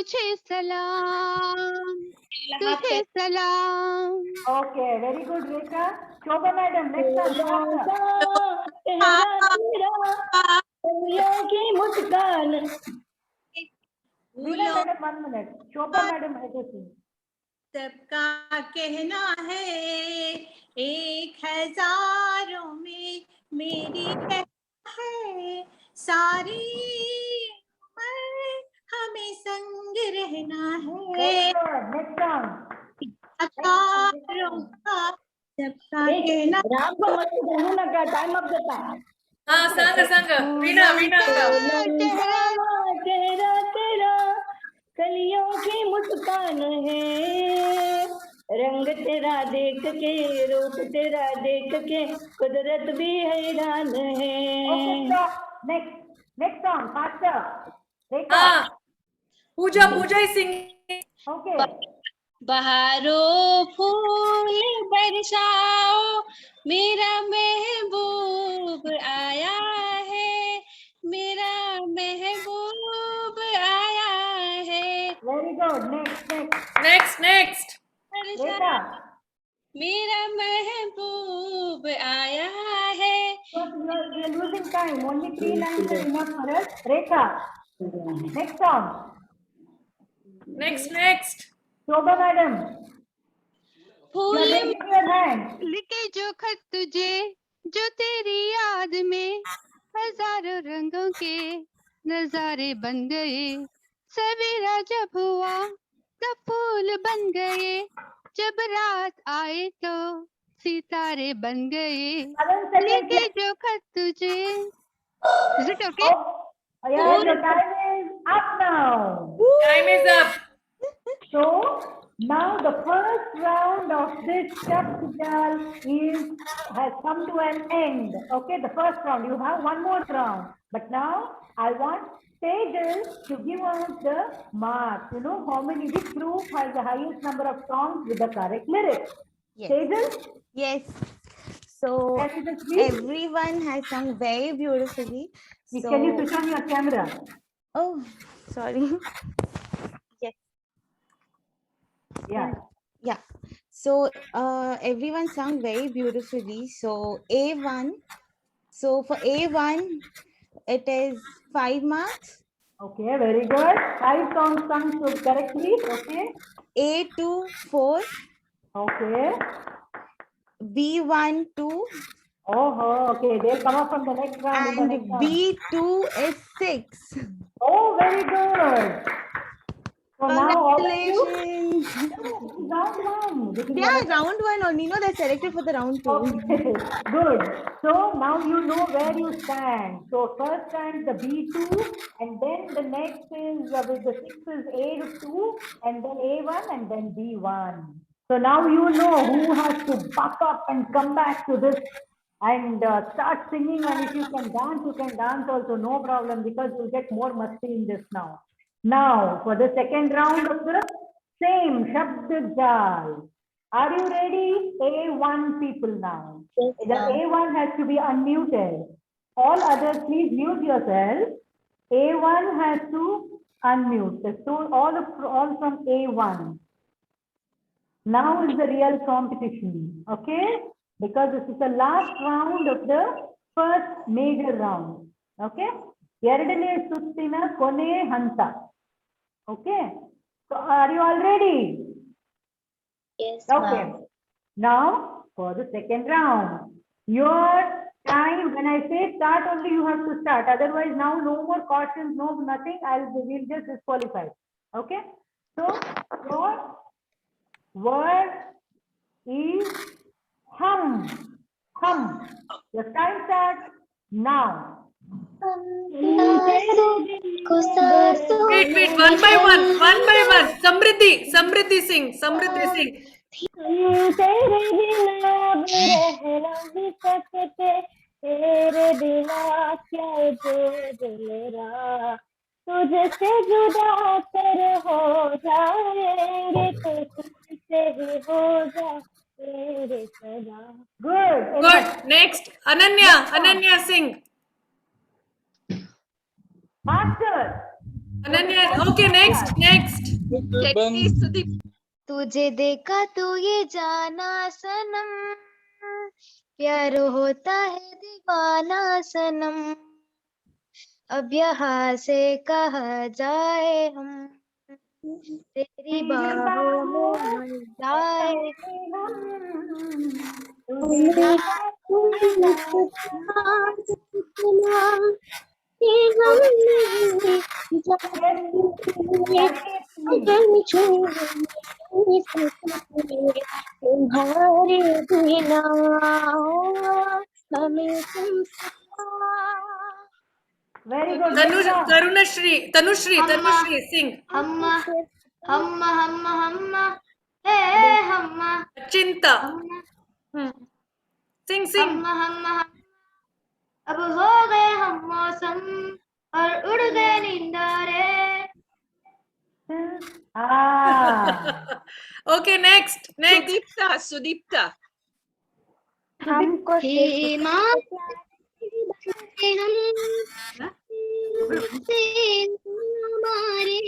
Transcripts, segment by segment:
तुझे सलाम, तुझे सलाम। Okay, very good, Rekha. Shobha madam, next one. Muskan Veena madam, 1 minute. Shobha madam, I just sing. सबका कहना है एक हजारों में मेरी है सारी उम्र हमें संग रहना है Very good. Next song. हजारों का सबका कहना राम को मत बोलू ना क्या टाइम अप देता है हाँ संग वीणा चेहरा तेरा तेरा कलियों की मुस्कान है रंग तेरा देख के रूप तेरा देख के कुदरत भी हैरान है Okay, stop. Next song. Faster. Rekha. हाँ पूजा ही सिंग Okay. बहारों फूल बरसाओ मेरा महबूब आया है, मेरा महबूब आया है। Very good. Next Rekha. मेरा महबूब आया है। So we are losing time. Only 3 lines are enough for us. Rekha. Next song. Next Shobha madam. फूल You are raising your hand. लिखे जो खत तुझे जो तेरी याद में हजारों रंगों के नजारे बन गए। सवेरा जब हुआ तब फूल बन गए, जब रात आए तो सितारे बन गए। 7 seconds. लिखे जो खत तुझे। Is it okay? Oh, yeah, your time is up now. Time is up So now the first round of this Shabdal has come to an end. Okay, the first round. You have one more round. But now I want Sejal to give us the marks. You know which group has the highest number of songs with the correct lyrics. Yes. Sejal, Yes. So can you just please? everyone has sung very beautifully. Can you switch on your camera? Oh, sorry. Yes. Yeah. Yeah. So everyone sung very beautifully. So A1. So for A1, it is 5 marks. Okay, very good. 5 songs sung so correctly. Okay. A2 4. Okay. B1 2. Oh, okay. They'll come up from the next round. in the And next round. B2 is 6. Oh, very good. So now all of you. Congratulations. Round one. This is Yeah, what- round 1 only. No, they're selected for the round 2. Okay, good. So now you know where you stand. So first stands the B2, and then the next is with the 6 is A2, and then A1, and then B1. So now you know who has to buck up and come back to this and start singing. And if you can dance also, no problem, because you'll get more musty in this now. Now for the second round of the same Shabd Jal. Are you ready? A1 people now. The A1 has to be unmuted. All others, please mute yourself. A1 has to unmute. So all from A1. Now is the real competition. Okay? Because this is the last round of the first major round. Okay? Eradane Sustina Kone Hanta. Okay? So are you all ready? Yes, Okay. Now for the second round. Your time, when I say start only, you have to start. Otherwise, now no more cautions, no nothing. We'll just disqualify. Okay. So your word is hum. Hum. Your time starts now. Wait, one by one. Samriddhi sing. तेरे बिना रहना भी सकते तेरे बिना क्या जो मेरा तुझसे जुदा कर हो जाएंगे तो तुझसे ही हो जाएंगे सदा Good. Good. Next, Ananya sing. Master. Ananya, okay, next. Chetty Sudeep. तुझे देखा तो ये जाना सनम, प्यार होता है दीवाना सनम, अब यहाँ से कहा जाए हम, तेरी बाहों में मर जाए तुम्हारे बिना हमें Very good. Tanushri, sing. हम्मा हम्मा हम्मा हम्मा हे हम्मा Chinta. हम्मा Sing. हम्मा हम्मा अब हो गए हम मौसम और उड़ गए नींदारे. Okay, next. Sudipta. हमको माँ हमारे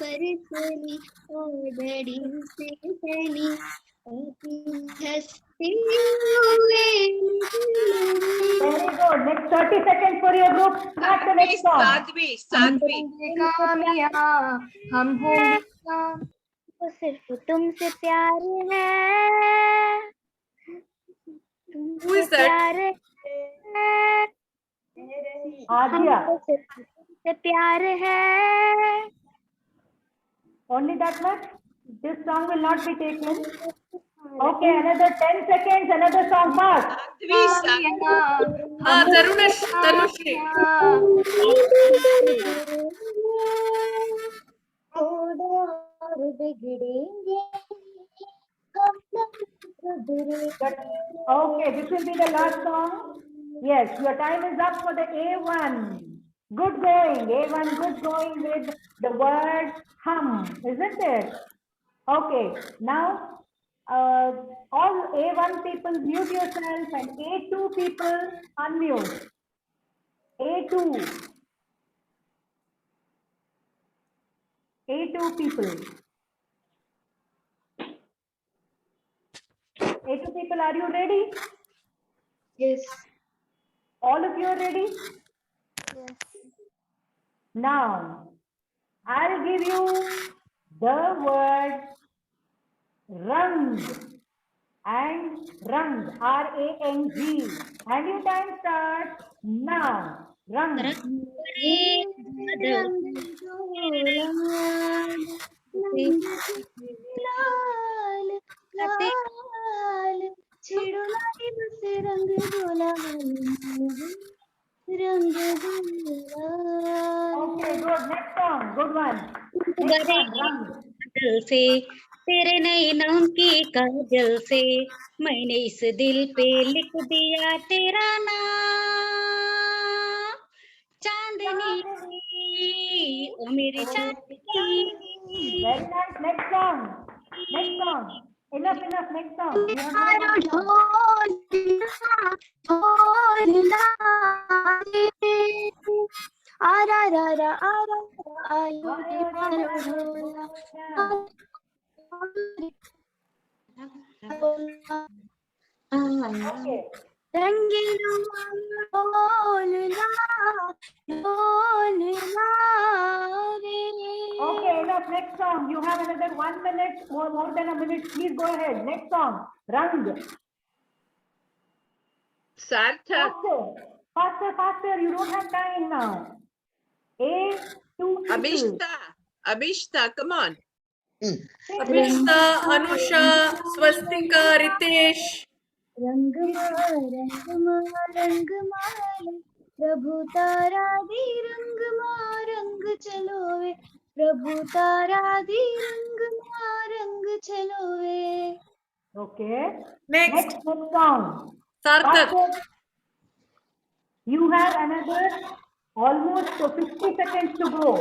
करें पर चली बड़ी से चली हंसते हुए. Very good. Next 30 seconds for your group. Start the next song. Sadhvi. हम होंगे काम, तो सिर्फ तुमसे प्यार है. Who is that? प्यार है. Adya. हमको सिर्फ तुमसे प्यार है. Only that much? This song will not be taken. Okay, another 10 seconds, another song fast. Tanushri. और बिगड़ेंगे हम Okay, this will be the last song. Yes, your time is up for the A1. Good going, A1, good going with the word hum, isn't it? Okay, now all A1 people mute yourself and A2 people unmute. A2 people. A2 people, are you ready? Yes. All of you are ready? Yes. Now, I'll give you the word rang and rang, R-A-N-G, and your time starts now. Rang. लाल लाल चिड़ुलाई बस रंग गुलाल रंग गुलाल. Okay, good. Next song, good one. Next one, rang. दिल से तेरे नए नाम की काजल से मैंने इस दिल पे लिख दिया तेरा नाम. चांदनी ओ मेरी चांदनी. Very nice. Next song. Next song. Enough. Next song. You have to- Okay. Okay, enough. Next song. You have another 1 minute, more than a minute. Please go ahead. Next song. Rang. Sarthak. Faster. You don't have time now. A2 people. Abhishta, come on. Abhishta, Anusha, Swastika, Ritesh. प्रभु तारा दी रंग चलो वे. प्रभु तारा दी रंग चलो वे. Okay. Next. song. Sarthak. You have another almost 50 seconds to go.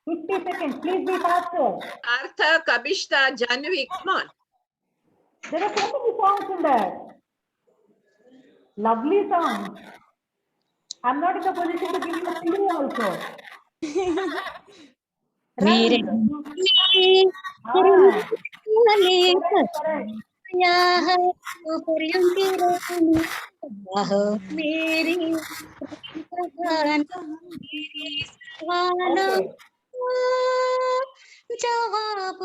50 seconds. Please be faster. Sarthak, Abhishta, Janvi, come on. There are so many songs in there. Lovely songs. I'm not in the position to give you a clue also. मेरे Right. में Ah, वाले correct, correct. या है तो परियों की रोशनी वाह मेरी प्रेम कहानी मेरी सवाना Okay. जवाब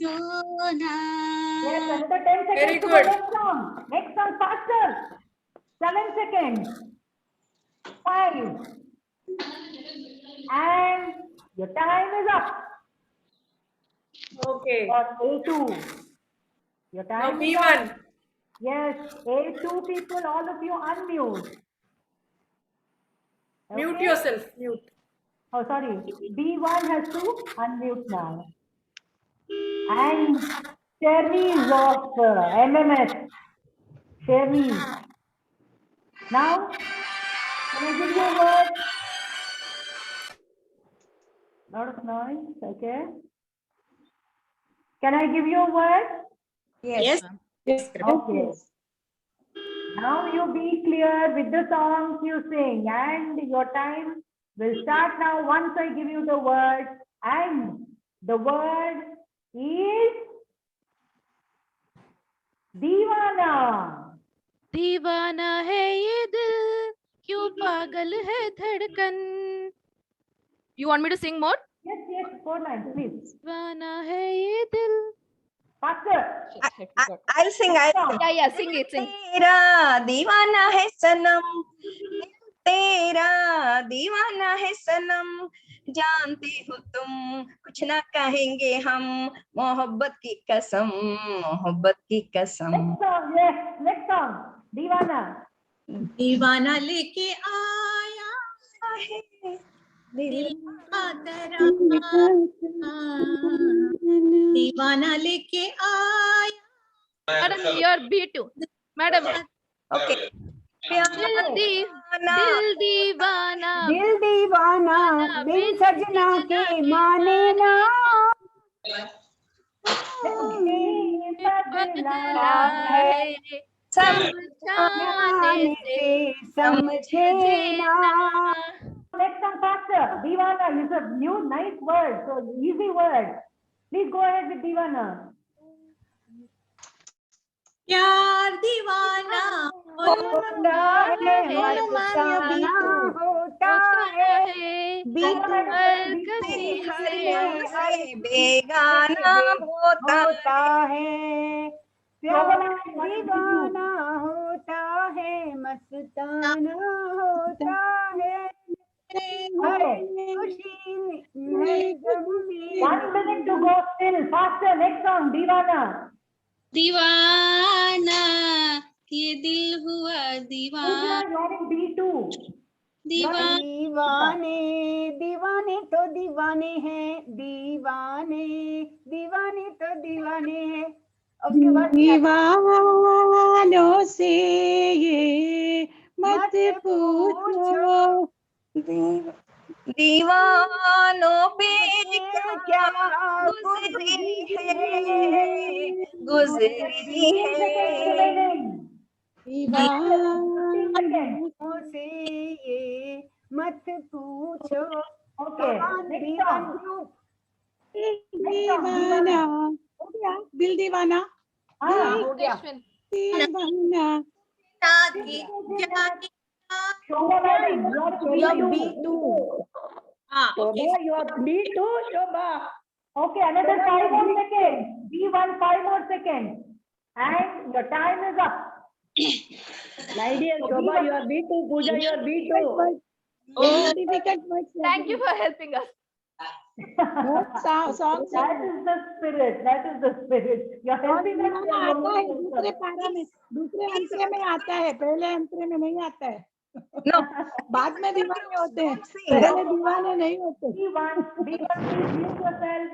दो ना Yes, another 10 seconds Very to good. the next song. Next song faster. 7 seconds. 5. And your time is up. Okay. For A2. Your Now time is up. B1. Yes, A2 people, all of you unmute. Mute Okay? yourself. Mute. Oh, sorry. B1 has to unmute now. And Sherry's of MMS. Sherry. Now, can I give you a word? Lot of noise, okay. Can I give you a word? Yes. Okay. Now you be clear with the songs you sing, and your time will start now once I give you the word. And the word is दीवाना. दीवाना है ये दिल क्यों पागल है धड़कन. You want me to sing more? Yes, yes, 4 lines, please. दीवाना है ये दिल. Faster. I'll sing. Yeah, sing it, sing. तेरा दीवाना है सनम, तेरा दीवाना है सनम, जानते हो तुम कुछ ना कहेंगे हम, मोहब्बत की कसम, मोहब्बत की कसम. Next song, yes, next song. दीवाना. दीवाना लेके आया है दिल का तराना, दीवाना लेके आया. Madam, your B2. Madam, Okay. दिल दीवाना दिल दीवाना बिन सजना के माने ना, बदला है समझाने से समझे ना. Next song faster. Divana is a new nice word, so easy word. Please go ahead with Divana. प्यार दीवाना होता है मस्ताना होता है, बीत हर किसी से बेगाना होता है, प्यार दीवाना होता है, मस्ताना होता है, हर खुशी में गम में. 1 minute to go still. Faster. Next song. Divana. दीवाना ये दिल हुआ दीवाना. Pooja, you are in B2. दीवाने दीवाने तो दीवाने हैं, दीवाने दीवाने तो दीवाने हैं. उसके बाद दीवानों से ये मत पूछो, दीवानों पे क्या गुजरी है, गुजरी है. दीवानों से ये मत पूछो. Okay. Next song. दीवाना हो गया, दिल दीवाना, हो गया. दीवाना. Shobha madam, you are B2. Shobha, you are B2, Shobha. Okay, another 5 more seconds. B1, 5 more seconds. And your time is up. My dear Shobha, you are B2. Pooja, you are B2. Difficult words. Thank you for helping us. Songs. That is the spirit. That is the spirit. You're helping us. आता है दूसरे पारा में, दूसरे अंतरे में आता है, पहले अंतरे में नहीं आता है. No. बाद में दीवाने होते हैं, पहले दीवाने नहीं होते. B1, please mute yourself.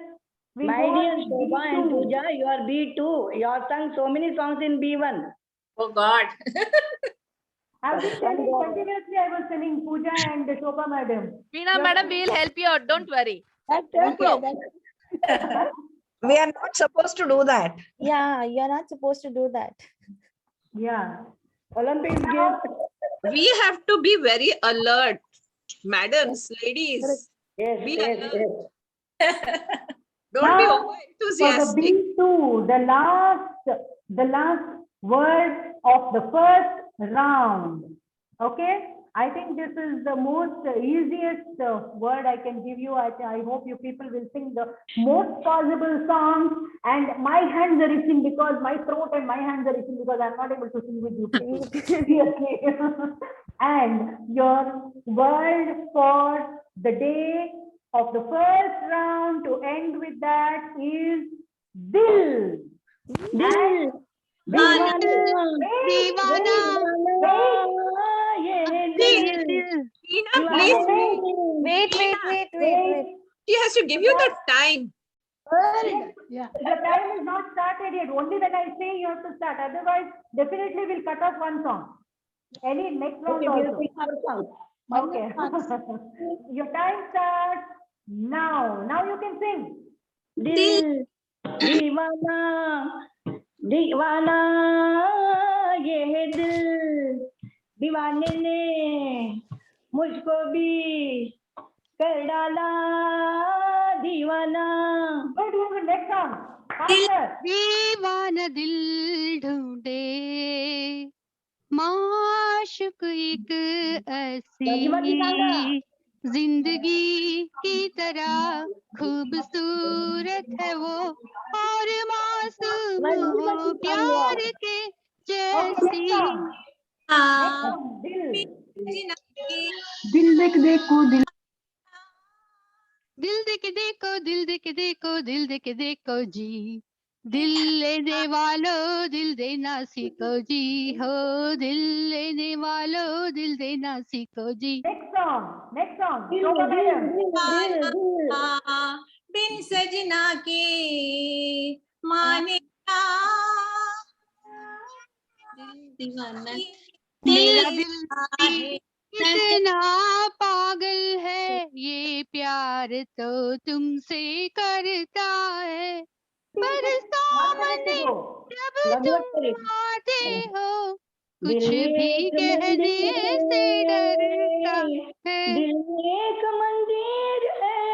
We My go dear on to Shobha and B2. Pooja, you are B2. You have sung so many songs in B1. Oh God. I've been telling continuously. I was telling Pooja and Shobha madam. Veena madam, we will help you out. Don't worry. That's okay. We are not supposed to do that. Yeah, you're not supposed to do that. Yeah. Olympics games. We have to be very alert, madams, ladies. Yes, Be yes, alert. yes. Don't be Now, over for the enthusiastic. B2, the last word of the first round. Okay, I think this is the most easiest word I can give you. I hope you people will sing the most possible songs. And my hands are itching because my throat and my hands are itching because I'm not able to sing with you. Seriously. And your word for the day of the first round to end with that is Dil. Dil. And दीवाना ये Please, दिल. Tina, please. Wait. She has to give you the time. the time is not started yet. Only when I say you have to start. Otherwise, definitely we'll cut off one song. Any next round also. Okay. Your time starts now. Now you can sing. दिल दीवाना दीवाना ये है दिल दीवाने ने मुझको भी कर डाला दीवाना. Go to the next song. Faster. दीवाना दिल ढूंढे माशुक एक ऐसी जिंदगी की तरह खूबसूरत है वो और मासूम हो प्यार के जैसी. Next song. Dil. दिल देख देखो दिल दिल देख देखो जी दिल लेने वालों दिल देना सीखो जी हो दिल लेने वालों दिल देना सीखो जी. Next song. Shobha madam. बिन सजना के माने क्या दीवाना मेरा दिल इतना पागल है ये प्यार तो तुमसे करता है पर सामने जब तुम आते हो कुछ भी कहने से डरता है. दिल एक मंदिर है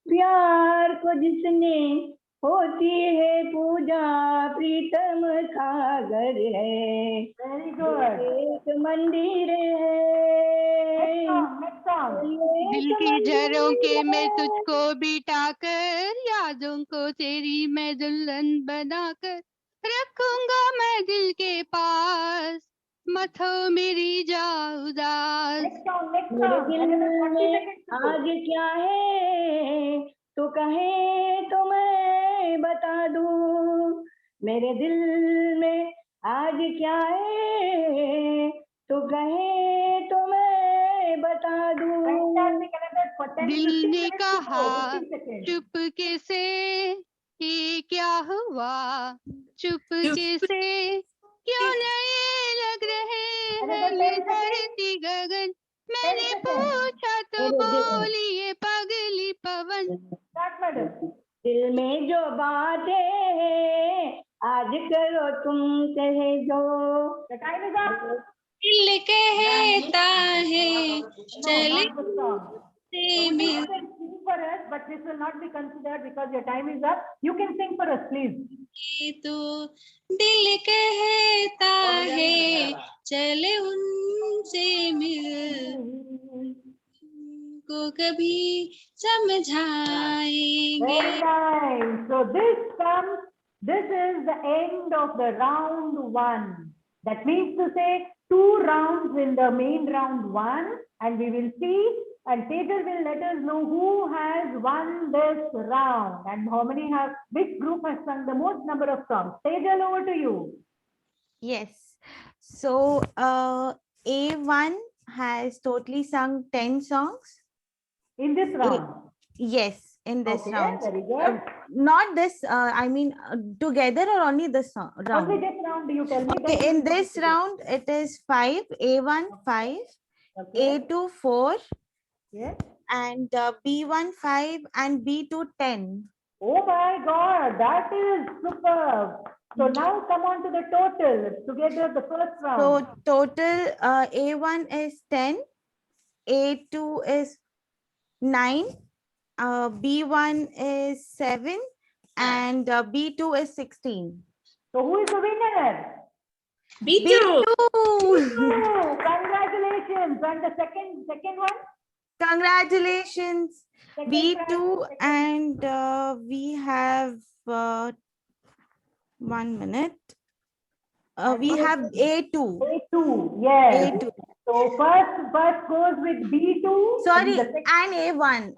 प्यार को जिसने होती है पूजा प्रीतम सागर है. Very good. एक मंदिर है. Next song. दिल की जड़ों के मैं तुझको बिठा कर यादों को तेरी मैं दुल्हन बनाकर रखूंगा मैं दिल के पास मत हो मेरी जा उदास. Next song. मेरे दिल में आज क्या है तो कहे तो मैं बता दूं. मेरे दिल में आज क्या है तो कहे तो मैं बता दूं. दिल ने कहा चुपके से ये क्या हुआ चुपके से क्यों नहीं लग रहे हैं ये धरती गगन मैंने पूछा तो बोली ये पगली पवन. दिल में जो बातें हैं आज करो तुम कहे जो. दिल कहता है चले से मिल. For us, but this will not be considered because your time is up. You can sing for us, please. तो दिल कहता है चले उनसे मिल को कभी समझाएंगे. Very nice. So this is the end of the round one. That means to say 2 rounds in the main round one, and we will see, and Tejal will let us know who has won this round and which group has sung the most number of songs. Tejal, over to you. Yes. So A1 has totally sung 10 songs. In this round? Yes, in this Okay, round. very good. Not this, I mean, together or only this round? Only this round, do you tell me? Okay, in this round, it is 5, A1 5, A2 4, Yes. and B1 5 and B2 10. Oh my God, that is superb. So now come on to the total together, the first round. So total A1 is 10, A2 is 9, B1 is 7, and B2 is 16. So who is the winner? B2. Oh, congratulations. And the second one? Congratulations, Second B2, prize, and we have 1 minute. We have A2. A2, yes. A2. So first goes with B2. Sorry, and and A1.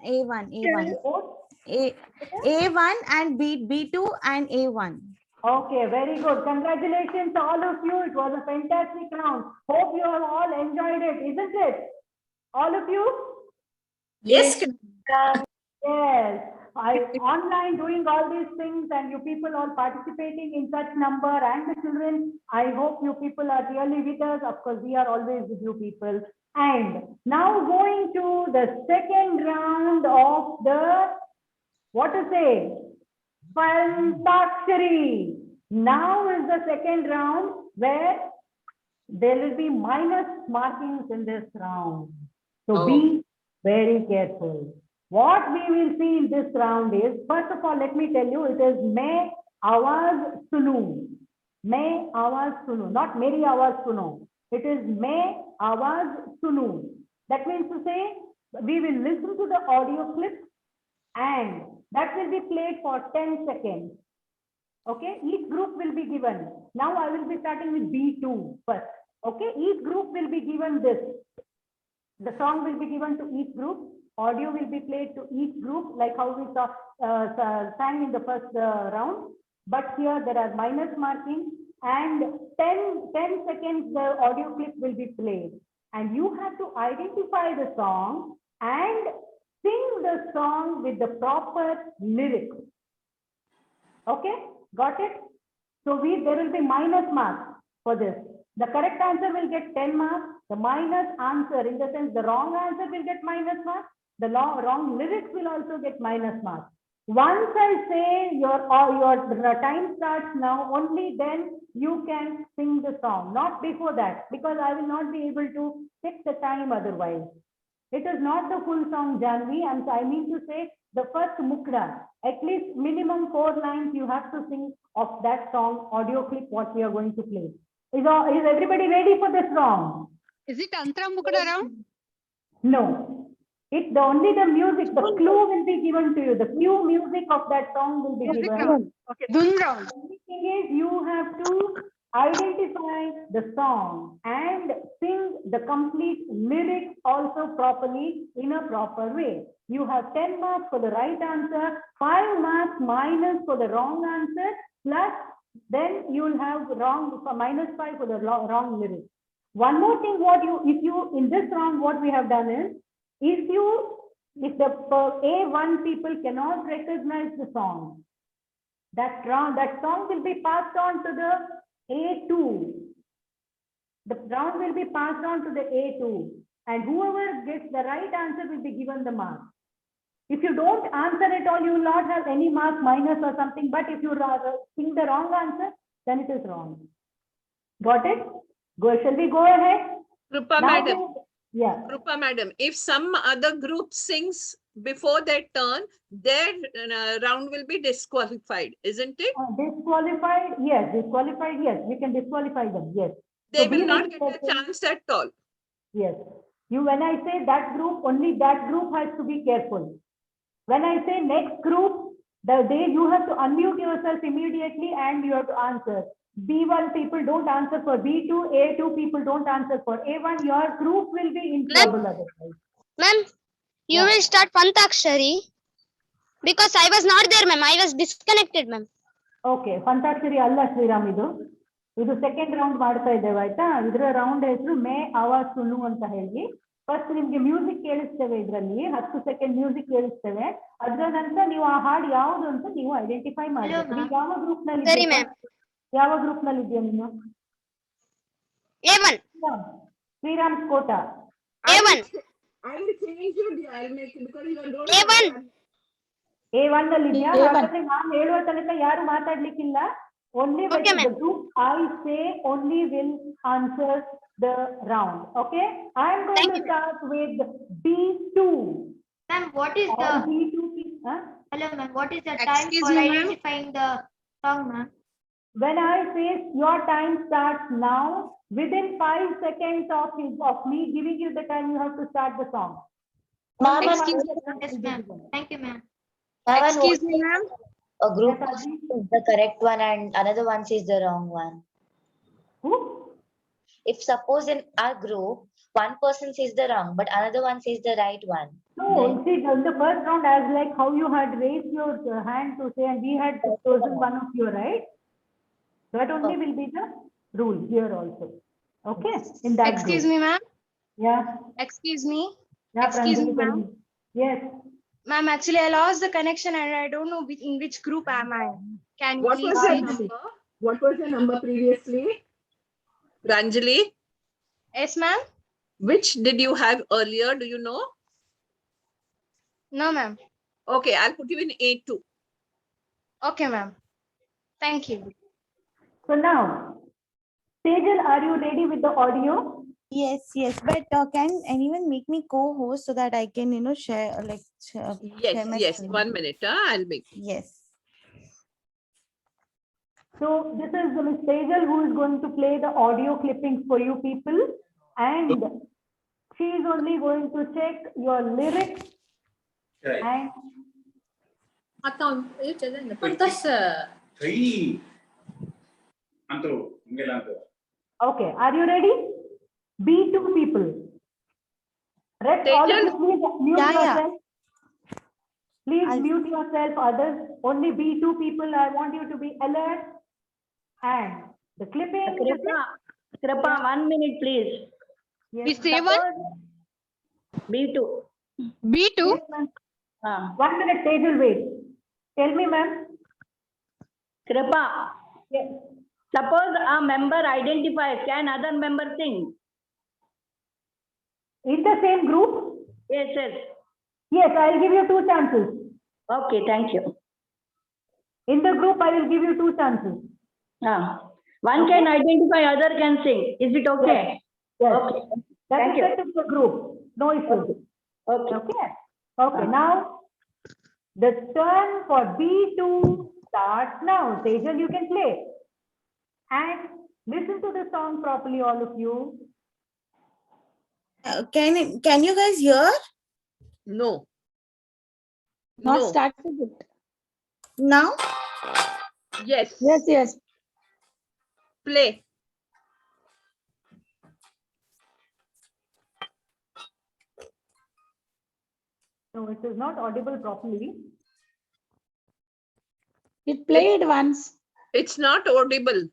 A1 and B2 and A1. Okay, very good. Congratulations to all of you. It was a fantastic round. Hope you have all enjoyed it, isn't it? All of you? Yes. Yes. Online doing all these things and you people are participating in such number, and the children, I hope you people are really with us. Of course, we are always with you people. And now going to the second round of the, what to say, Pantakshari. Now is the second round where there will be minus markings in this round. So be very careful. What we will see in this round is, first of all, let me tell you, it is Main Awaaz Suno. Main Awaaz Suno, not Meri Awaaz Suno. It is Main Awaaz Suno. That means to say, we will listen to the audio clip and that will be played for 10 seconds. Okay, each group will be given. Now I will be starting with B2 first. Okay, each group will be given this. The song will be given to each group. Audio will be played to each group, like how we saw sang in the first round. But here there are minus marking, and 10 seconds the audio clip will be played. And you have to identify the song and sing the song with the proper lyrics. Okay, got it? So there will be minus marks for this. The correct answer will get 10 marks. The minus answer, in the sense the wrong answer will get minus marks. The wrong lyrics will also get minus marks. Once I say your time starts now, only then you can sing the song. Not before that, because I will not be able to fix the time otherwise. It is not the full song, Janvi. I mean to say the first mukra. At least minimum 4 lines you have to sing of that song audio clip what we are going to play. Is everybody ready for this song? Is it Antara Mukda round? No. It's only the music. The clue will be given to you. The cue music of that song will be Music given. round. Okay, Dhun round. The only thing is you have to identify the song and sing the complete lyrics also properly in a proper way. You have 10 marks for the right answer, 5 marks minus for the wrong answer, plus then you will have minus 5 for the wrong lyrics. One more thing, in this round, what we have done is, if the A1 people cannot recognize the song, that song will be passed on to the A2. The round will be passed on to the A2, and whoever gets the right answer will be given the mark. If you don't answer at all, you will not have any mark minus or something, but if you sing the wrong answer, then it is wrong. Got it? Shall we go ahead? Rupa Now madam. Yeah. Rupa madam, if some other group sings before their turn, their round will be disqualified, isn't it? Disqualified, yes. Disqualified, yes. We can disqualify them, yes. They So will be not very get a careful. chance at all. Yes. When I say that group, only that group has to be careful. When I say next group, you have to unmute yourself immediately and you have to answer. B1 people don't answer for B2, A2 people don't answer for A1. Your group will be in trouble otherwise. Ma'am, you will start Pantakshari because I was not there, ma'am. I was disconnected, ma'am. Okay, Pantakshari alla Sriram idu. Idu second round ಮಾಡ್ತಾ ಇದ್ದೇವೆ ಆಯ್ತಾ. ಇದರ round ಹೆಸರು ಮೇ ಆವಾಜ್ ಸುನು ಅಂತ ಹೇಳಿ. First ನಿಮ್ಗೆ music ಕೇಳಿಸ್ತೇವೆ, ಇದರಲ್ಲಿ 10 second music ಕೇಳಿಸ್ತೇವೆ. ಅದರ ನಂತರ ನೀವು ಆ ಹಾಡು ಯಾವುದು ಅಂತ ನೀವು ಐಡೆಂಟಿಫೈ ಮಾಡಬೇಕು. ನೀವು ಯಾವ ಗ್ರೂಪ್ ನಲ್ಲಿ ಇದ್ದೀರಾ? ಯಾವ ಗ್ರೂಪ್ ನಲ್ಲಿ ಇದೆಯಾ ನೀನು? A1. Shriram Kota. A1. I will change your I'll make it because you don't A1. A1 ನಲ್ಲಿ A1. ಹಾಗಾದ್ರೆ ನಾನು ಹೇಳುವ ತನಕ ಯಾರು ಮಾತಾಡ್ಲಿಕ್ಕಿಲ್ಲ. Only when the group I say only will answer the round. Okay, I am going to start with B2. Ma'am, what is Or the B2? hello ma'am? What is the time Excuse for me, ma'am. identifying the song, ma'am? When I say your time starts now, within 5 seconds of me giving you the time, you have to start the song. Only Excuse 5 me. seconds Yes, will be ma'am. given. Thank you, ma'am. Excuse me, ma'am. A group Yes, Aditi? is the correct one and another one says the wrong one. Who? If suppose in our group, one person says the wrong, but another one says the right one. No, see, in the first round, as like how you had raised your hand to say, and we had chosen one of you, right? That only will be the rule here also. Okay, in that Excuse group. me, ma'am. Yeah. Excuse me. Yeah, Excuse me, Pranjali, tell ma'am. me. Yes. Ma'am, actually, I lost the connection and I don't know in which group am I. Can you What please was say? your number? What was your number previously? Ranjali, Yes, ma'am. which did you have earlier? Do you know? No, ma'am. Okay, I'll put you in A2. Okay, ma'am. Thank you. So now, Sejal, are you ready with the audio? Yes, yes. But can anyone make me co-host so that I can, share, share Yes, my yes. screen? 1 minute. I'll make. Yes. So this is Ms. Sejal who is going to play the audio clippings for you people, and she is only going to check your lyrics and Attends, io c'è dentro. Quantas? okay, are you ready? B2 people. Rest all of you, please mute Yeah, yeah. yourself. Please I'll- mute yourself, others. Only B2 people, I want you to be alert. And the clipping. Kripa, 1 minute, please. Yes, Miss A1? B2. B2? yes, ma'am. 1 minute, Sejal, wait. Tell me, ma'am. Kripa, Yes. suppose a member identifies, can other member sing? In the same group? Yes, yes. Yes, I'll give you 2 chances. Okay, thank you. In the group, I will give you 2 chances. One can identify, other can sing. Is it okay? Yes. Okay. That Thank is you. set in the group. No issues. Okay. Okay. Okay. Now, the turn for B2 starts now. Sejal, you can play. And listen to the song properly, all of you. Can you guys hear? No. Not No. started it. Now? Yes. Yes, yes. Play. No, it is not audible properly. It played once. It's not audible.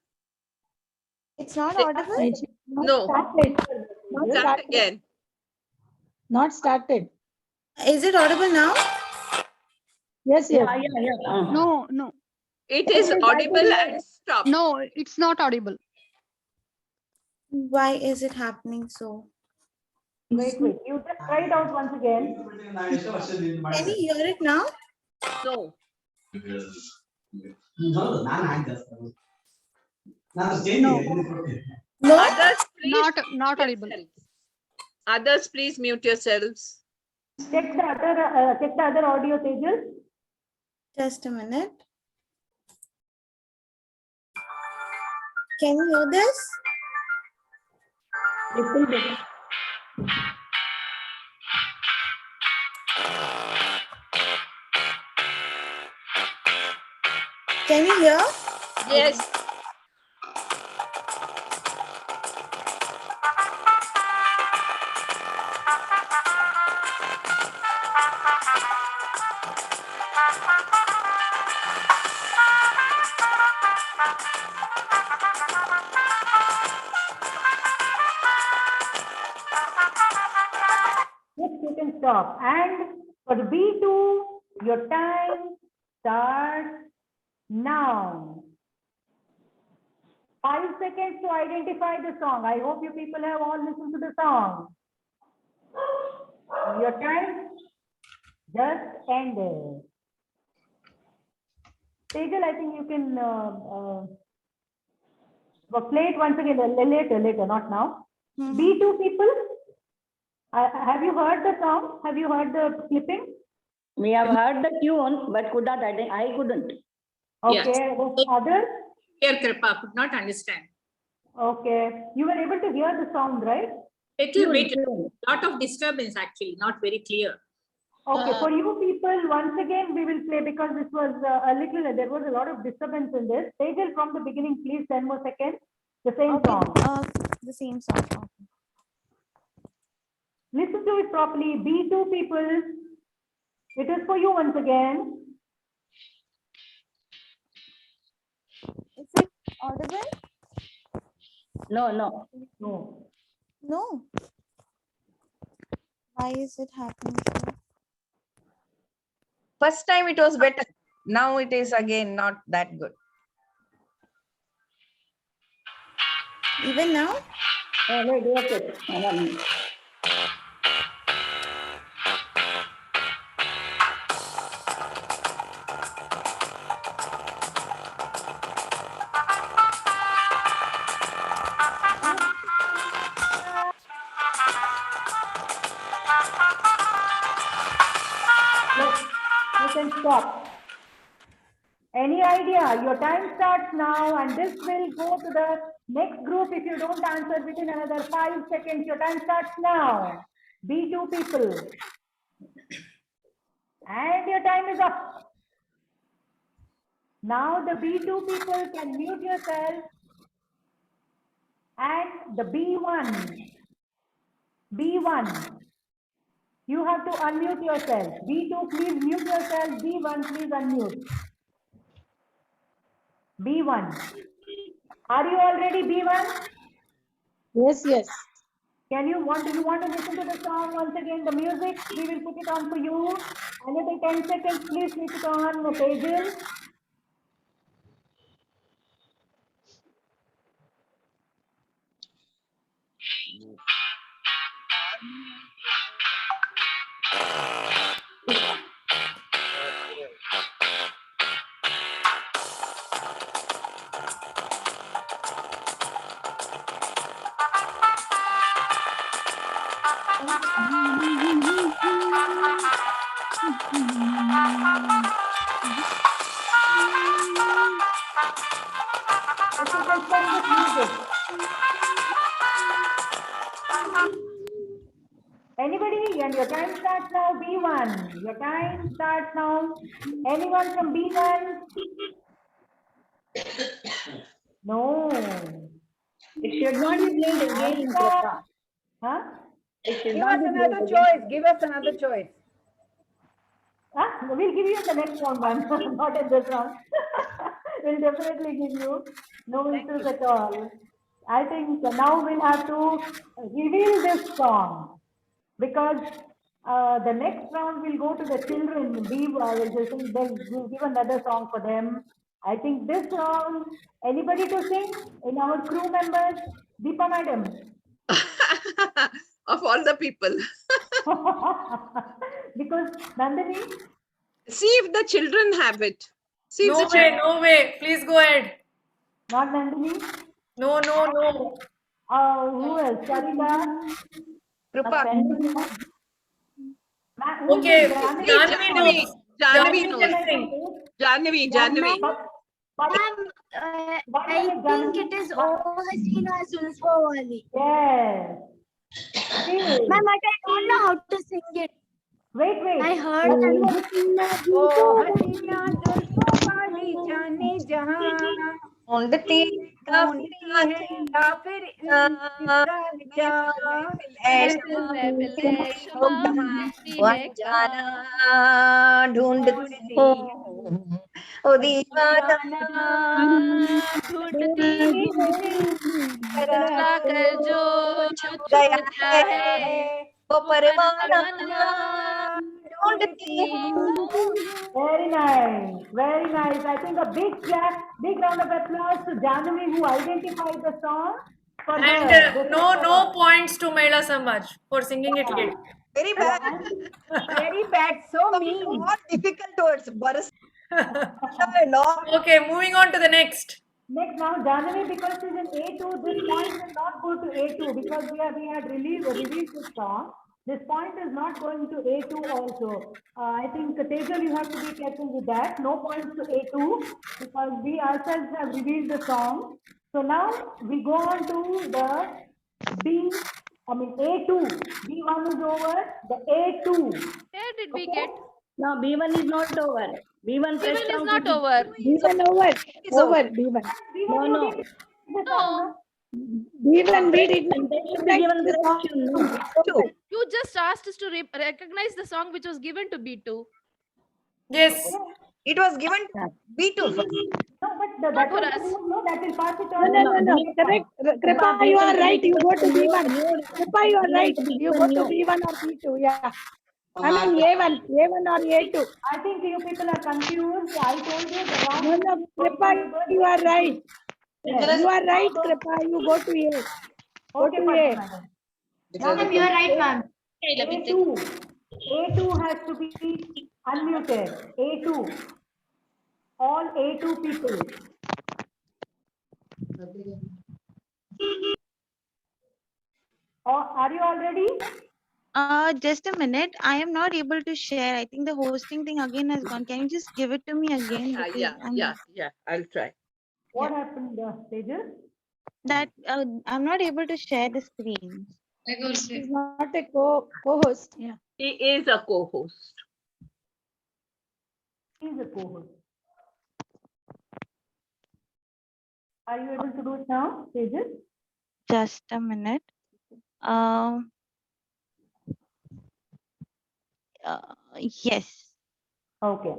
It's not It- audible? It's not No. started. Not Start started. again. Not started. Is it audible now? Yes, yes. No, no. It is audible and stop. No, it's not audible. Why is it happening so? Wait. You just try it out once again. Can you hear it now? No. No? Others, please. Not audible. Others, please mute yourselves. Check the other audio, Sejal. Just a minute. Can you hear this? Little bit. Can you hear? Yes. Yes, you can stop. And for the B2, your time starts now. 5 seconds to identify the song. I hope you people have all listened to the song. Your time just ended. Tejal, I think you can play it once again later, not now. B2 people, have you heard the song? Have you heard the clipping? We have heard the tune, but could not. I couldn't. Okay. Others? Here, Kripa could not understand. Okay. You were able to hear the sound, right? Little bit, lot of disturbance actually, not very clear. Okay, for you people, once again we will play because this was there was a lot of disturbance in this. Tejal, from the beginning, please, 10 more seconds. The same song. The same song. Listen to it properly. B2 people, it is for you once again. Is it audible? No. No. Why is it happening so? First time it was better. Now it is again not that good. Even now? Wait. You can stop. Any idea? Your time starts now, and this will go to the next group if you don't answer within another 5 seconds. Your time starts now. B2 people. And your time is up. Now the B2 people can mute yourself. And the B1. You have to unmute yourself. B2, please mute yourself. B1, please unmute. B1. Are you all ready, B1? Yes. Do you want to listen to the song once again, the music? We will put it on for you. Another 10 seconds, please switch it on, Tejal. Anybody? And your time starts now, B1. Your time starts now. Anyone from B1? No. It should not be played again. Huh? Give us another choice. Give us another choice. We'll give you the next one, not in this one. We'll definitely give you. No issues at all. I think now we'll have to reveal this song because the next round will go to the children. We'll give another song for them. I think this song, anybody to sing in our crew members? Deepa madam. Of all the people. Because Nandini. See if the children have it. See if No the children... way. Please go ahead. Not Nandini? No. Who else? Sarita? Krupa. Okay. Janvi. I think it is O Hasina Zulfawali. Yes. Ma'am, but I don't know how to sing it. Wait. I heard that. Oh, Hasina Zulfawali जाने जहां ढूंढती ढूंढती ओ दीवाना कर जो गया है वो परवाना ढूंढती Very nice. I think a big round of applause to Janvi who identified the song. And no points to Mahila Samaj for singing it late. Very bad. Very bad. So mean. More difficult words. No. Okay, moving on to the next. Next now, Janani, because she's in A2, this point will not go to A2 because we had released this song. This point is not going to A2 also. I think Tejal, you have to be careful with that. No points to A2 because we ourselves have revealed the song. So now we go on to the A2. B1 is over. The A2. Where did we get? No, B1 is not over. B1 B1 is not over. B1 over. Over B1. No, no. No. B1 we did not Given the song. correction. You just asked us to recognize the song which was given to B2. Yes. It was given to B2. No, but Not for us. that will pass it No, on. no. Correct. Kripa, you are right. You go to B1. Kripa, you are right. You go to B1 or B2. Yeah. I mean A1 or A2. I think you people are confused. I told you the wrong. No, Kripa, you are right. Yes. You are right, Kripa. You go to A. Go Okay, to fine, A. madam. Ma'am, you are right, ma'am. A2 has to be unmuted. A2. All A2 people. Are you all ready? Just a minute. I am not able to share. I think the hosting thing again has gone. Can you just give it to me again? Because Yeah. I'll try. What happened, Tejal? That I'm not able to share the screen. He's not a co-host. Yeah. He is a co-host. He's a co-host. Are you able to do it now, Tejal? Just a minute. Yes. Okay.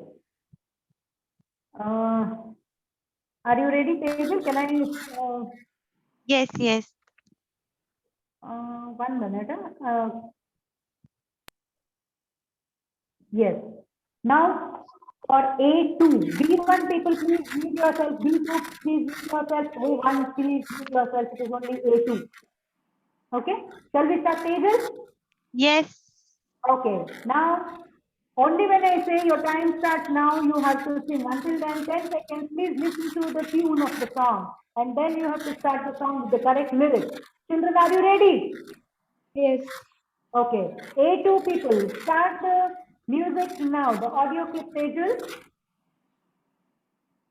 Are you ready, Tejal? Can I? Yes. 1 minute. Yes. Now for A2, B1 people, please mute yourself. B2, please mute yourself. A1, please mute yourself. It is only A2. Okay. Shall we start, Tejal? Yes. Okay. Now, only when I say your time starts now, you have to sing. Until then, 10 seconds. Please listen to the tune of the song. And then you have to start the song with the correct lyrics. Children, are you ready? Yes. Okay. A2 people, start the music now. The audio clip, Tejal.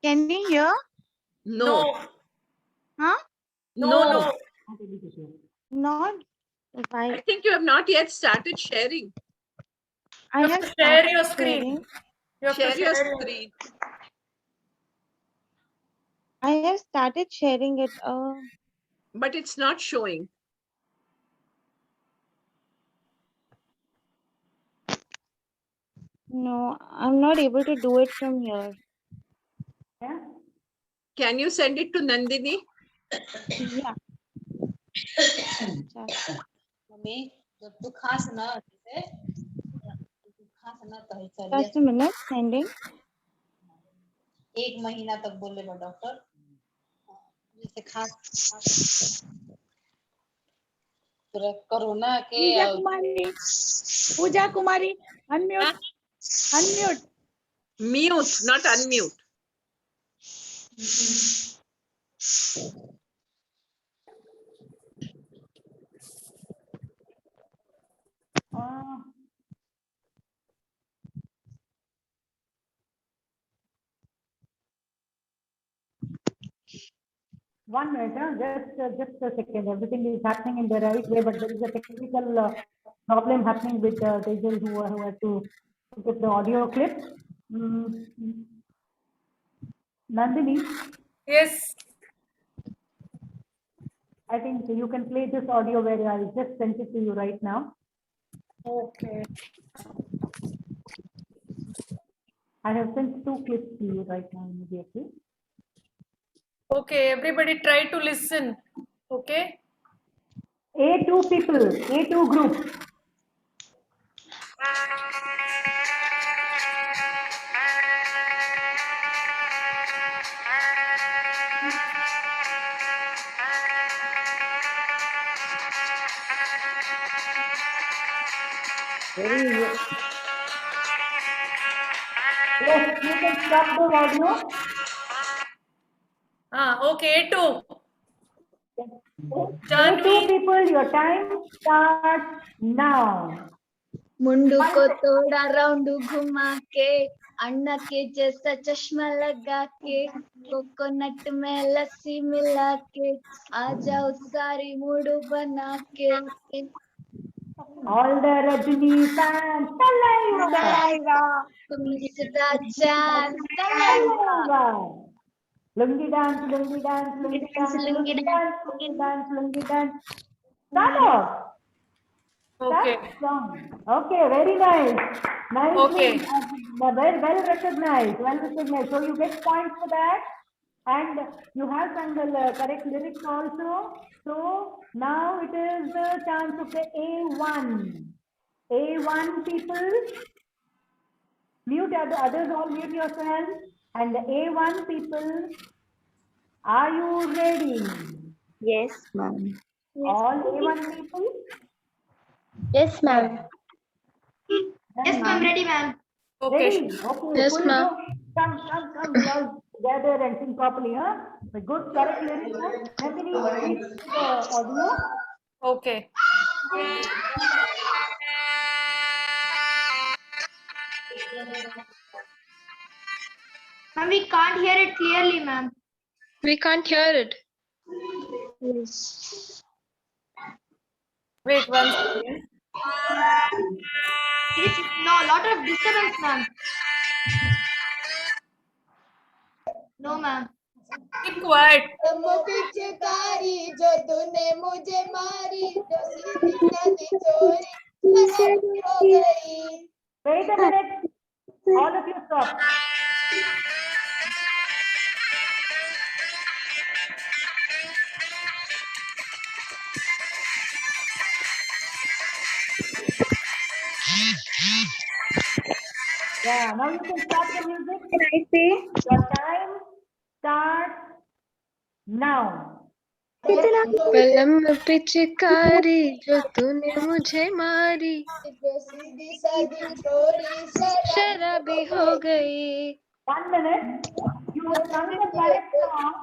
Can you hear? No. Huh? No. Not. If I think you have not yet started sharing. I have Share started your screen. sharing. You have to Share your share screen. I have started sharing it. But it's not showing. No, I'm not able to do it from here. Yeah. Can you send it to Nandini? Yeah. Just a minute, sending. 1 महीना तक बोले बा doctor जैसे corona के Pooja Kumari, unmute. Mute, not unmute. One minute, just a second. Everything is happening in the right way, but there is a technical problem happening with Tejal who had to get the audio clip. Nandini? Yes. I think you can play this audio where I just sent it to you right now. Okay. I have sent 2 clips to you right now immediately. Okay, everybody try to listen. Okay. A2 people, A2 group. Yes, you can stop the audio. Okay, A2. A2 people, your time starts now. मुंडू को थोड़ा round घुमा के, अन्ना के जैसा चश्मा लगा के, coconut में लस्सी मिला के, आ जाओ सारी मूड बना के. All the Rajini fans, Talaiva. Mr. Chan, Talaiva. Lungi dance, lungi dance, lungi dance, lungi dance, lungi dance, lungi dance. Start off. Okay. Okay, very nice. Nice. Okay. Well recognized. Well recognized. So you get points for that. And you have some correct lyrics also. So now it is the chance of the A1. A1 people. Mute others, all mute yourself. And the A1 people, are you ready? Yes, ma'am. All A1 people? Yes, ma'am. Yes, ma'am. Ready, ma'am. Okay. Ready? Okay. Yes, Full ma'am. group. Come. We all together and sing properly, huh? With good, correct lyrics. Nandini, please audio. Okay. Ma'am, we can't hear it clearly, ma'am. We can't hear it. Yes. Wait 1 second. It's no, lot of disturbance, ma'am. No, ma'am. Be quiet. पिचकारी जो तूने मुझे मारी, जो सीधी नदी चोरी शराबी हो गई. Wait a minute. All of you stop. Yeah, now you can stop the music. Can I say? Your time starts now. पलम पिचकारी जो तूने मुझे मारी, जो सीधी सादी चोरी शराबी हो गई. 1 minute. You have sung the correct song.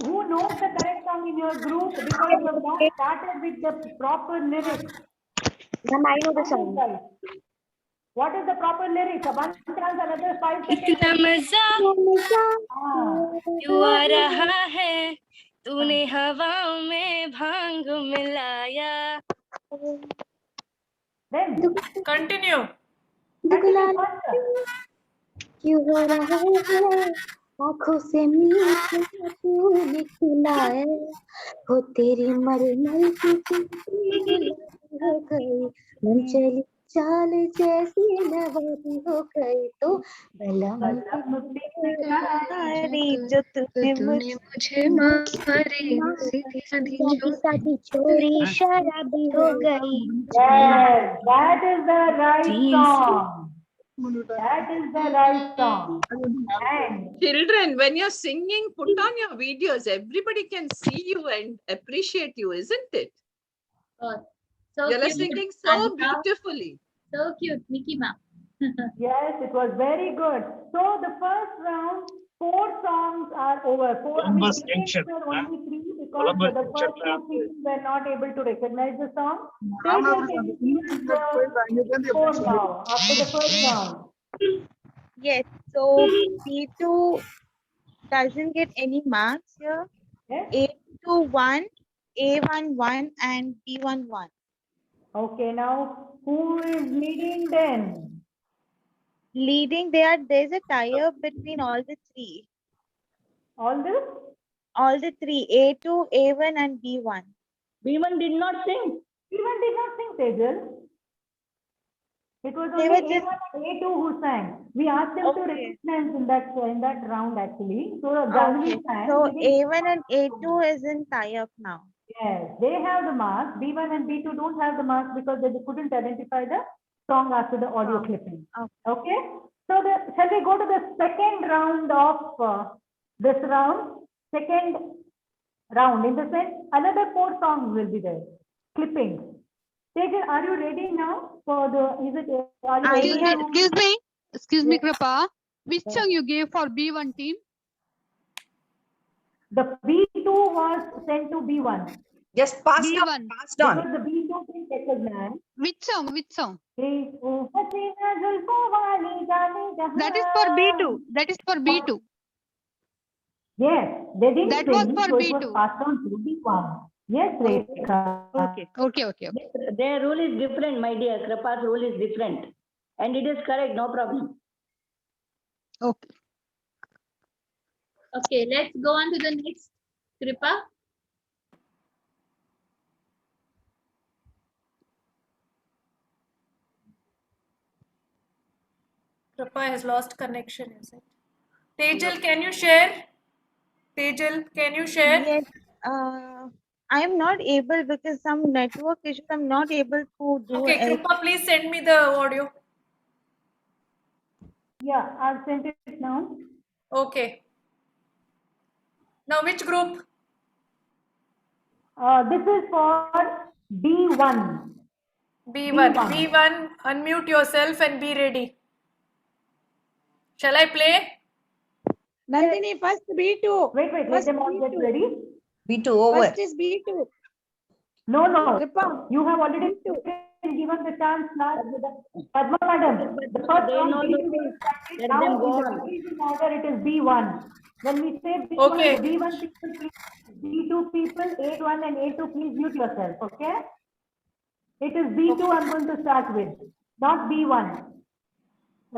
Who knows the correct song in your group? Because you have not started with the proper lyrics. Ma'am, I know the song. What is the proper lyrics? One chance, another 5 seconds. इतना मजा क्यों आ रहा है, तूने हवाओं में भांग मिलाया. Then Continue. क्यों हो रहा है, आँखों से मीठा तूने खिलाया, हो तेरी मरमर की हो गई, मन चली चाल जैसी नवारी हो गई. तो बलम पिचकारी जो तूने मुझे मारी, सीधी सादी छोरी शराबी हो गई. Yes, that is the right song. That is the right song. And Children, when you're singing, put on your videos. Everybody can see you and appreciate you, isn't it? So You're cute. singing so And now- beautifully. So cute, Mickey ma'am. yes, it was very good. So the first round, 4 songs are over. 4 Columbus we Junction, were ma'am. only 3 because Columbus the Junction, first 2 ma'am. teams were not able to recognize the song. Ma'am, They will take the score now after the first round. Yes, so B2 doesn't get any marks here. Yes. A2 1, A1 1, and B1 1. Okay, now who is leading then? Leading, there's a tie-up between all the 3. All the? All the 3, A2, A1, and B1. B1 did not sing. B1 did not sing, Tejal. It was They only were just- A1 and A2 who sang. We asked them to Okay. recognize in that round actually. So Janvi Okay. sang. So We didn't- A1 and A2 is in tie-up now. Yes, they have the marks. B1 and B2 don't have the marks because they couldn't identify the song after the audio clipping. Okay. So shall we go to the second round of this round? Second round. In the sense, another 4 songs will be there. Clippings. Tejal, are you ready now for the? Is it? Are you able to- Excuse me, Kripa. Which song you gave for B1 team? The B2 was sent to B1. Just passed on. B1. Passed on. Because the B2 didn't recognize. Which song? Which song? That That is for B2. That is for B2. Yes, they didn't That sing, was for so it was B2. passed on to B1. Yes, Rekha. Okay. Okay. Their rule is different, my dear. Kripa's rule is different. And it is correct, no problem. Okay. Okay, let's go on to the next. Kripa. Kripa has lost connection, is it? Tejal, can you share? Tejal, can you share? Yes, I am not able because some network issues. I'm not able to do Okay, it. Kripa, please send me the audio. Yeah, I've sent it now. Okay. Now, which group? This is for B1. B1. B1, unmute yourself and be ready. Shall I play? Nandini, first B2. Wait, let First them all get B2. ready. B2 over. First is B2. No, no. Kripa. You have already been given the chance last. Padma madam, the first They round know the B2 thing. is started. Let Now them in go the on. decreasing order it is B1. When we say B1, Okay. B1 people, please, B2 people, A1 and A2, please mute yourself, okay? It is B2 I'm going to start with, not B1.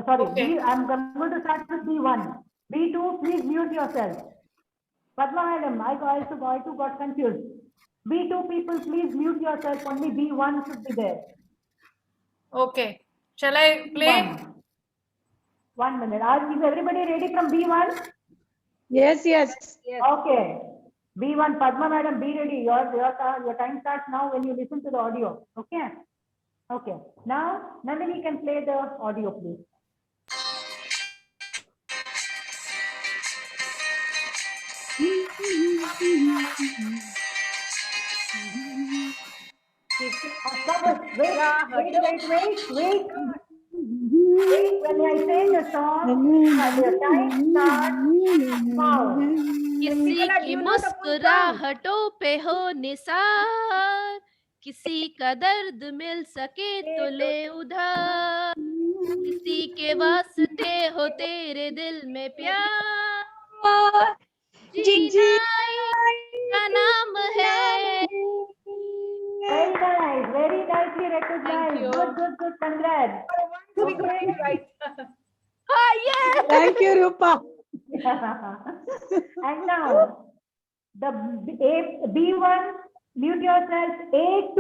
Sorry, Okay. I'm going to start with B1. B2, please mute yourself. Padma madam, I too got confused. B2 people, please mute yourself. Only B1 should be there. Okay. Shall I play? 1 minute. Is everybody ready from B1? Yes. Okay. B1, Padma madam, be ready. Your time starts now when you listen to the audio. Okay? Okay. Now, Nandini can play the audio, please. Wait. When I say the song, the time starts now. किसी की मुस्कुराहटों पे हो निसार, किसी का दर्द मिल सके तो ले उधार, किसी के वास्ते हो तेरे दिल में प्यार, जीना का नाम है. Very nicely recognized. Good, congrats. Thank you, Rupa. And now, the B1, mute yourself. A2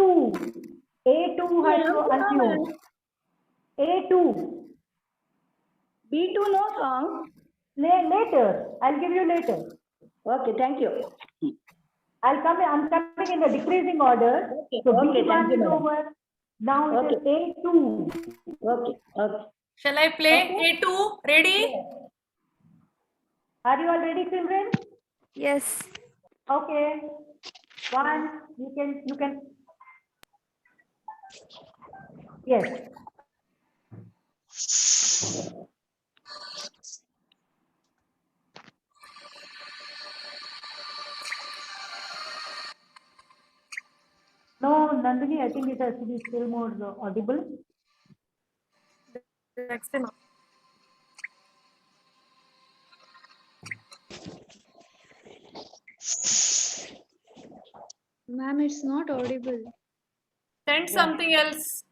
has to unmute. A2. B2 no song. Later. I'll give you later. Okay, thank you. I'm coming in the decreasing order. So Okay, B1 thank you, is madam. over. Now it is A2. Okay. Shall I play? A2, ready? Are you all ready, children? Yes. Okay. One, you can. Yes. No, Nandini, I think it has to be still more audible. Maximum. Ma'am, it's not audible. Send something else.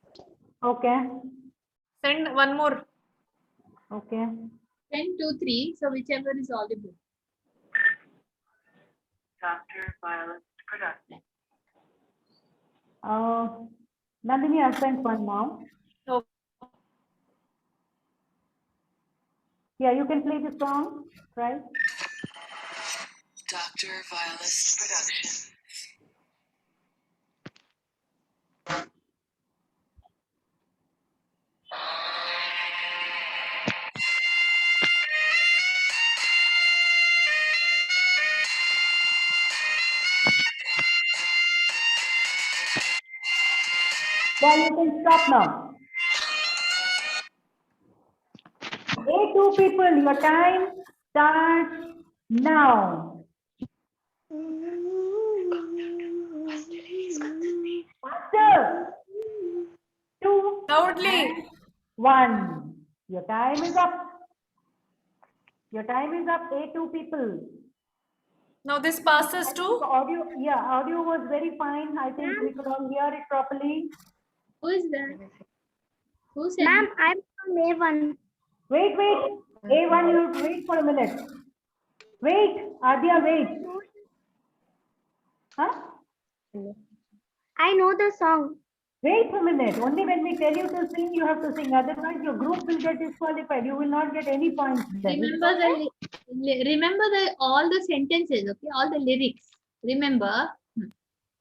Okay. Send one more. Okay. 10, 2, 3. So whichever is audible. Dr. Violet Production. Nandini, I'll send one now. Oh. Yeah, you can play the song, right? Dr. Violet Production. Well, you can stop now. A2, A2 people, your time starts now. Faster. 2 Loudly. and 1. Your time is up. Your time is up, A2 people. Now this passes to? Audio, yeah, audio was very fine. I think we could all hear it properly. Who is that? Who said? Ma'am, I'm from A1. Wait. A1, you wait for a minute. Wait, Adya, wait. Huh? I know the song. Wait a minute. Only when we tell you to sing, you have to sing. Otherwise, your group will get disqualified. You will not get any points. Then. Remember all the sentences, okay? All the lyrics. Remember.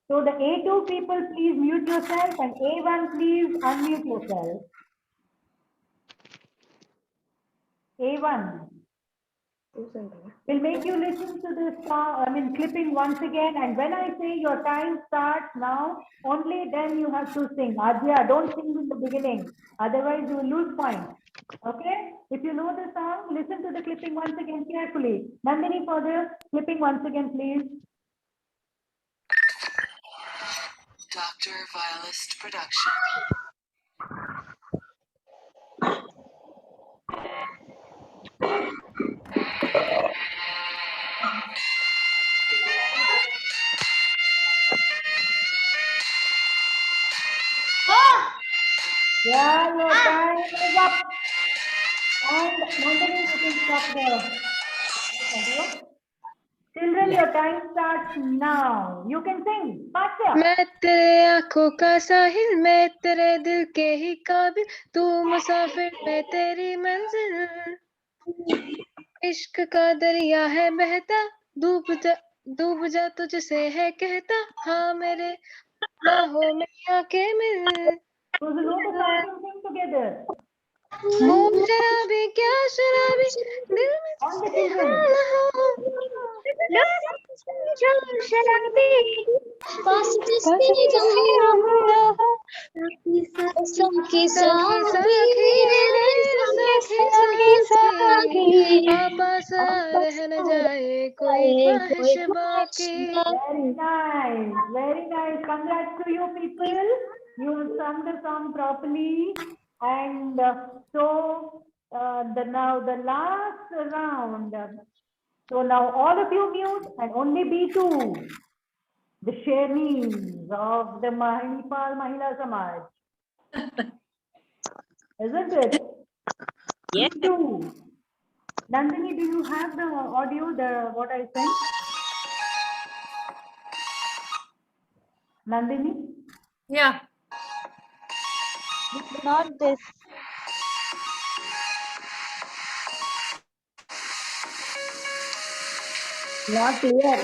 So the A2 people, please mute yourself, and A1, please unmute yourself. A1. We'll make you listen to this song, clipping once again. And when I say your time starts now, only then you have to sing. Adya, don't sing in the beginning. Otherwise, you will lose points. Okay? If you know the song, listen to the clipping once again carefully. Nandini, for the clipping once again, please. Dr. Violist Production. Yeah, your time is up. And Nandini, you can stop the audio. Children, your time starts now. You can sing. Faster. मैं तेरे आंखों का साहिल, मैं तेरे दिल के ही काबिल, तू मुसाफिर मैं तेरी मंजिल, इश्क का दरिया है बहता, डूब जा तुझसे है कहता, हाँ मेरे बाहों में आके मिल। शराबी क्या शराबी दिल में शराबी पास रह न जाए कोई ख्वाहिश बाकी। Very nice. Congrats to you people. You sung the song properly. And now the last round. So now all of you mute and only B2, the Shernis of the Manipal Mahila Samaj. Isn't it? Yes. B2. Nandini, do you have the audio, what I sent? Nandini? Yeah. Not this. Not clear.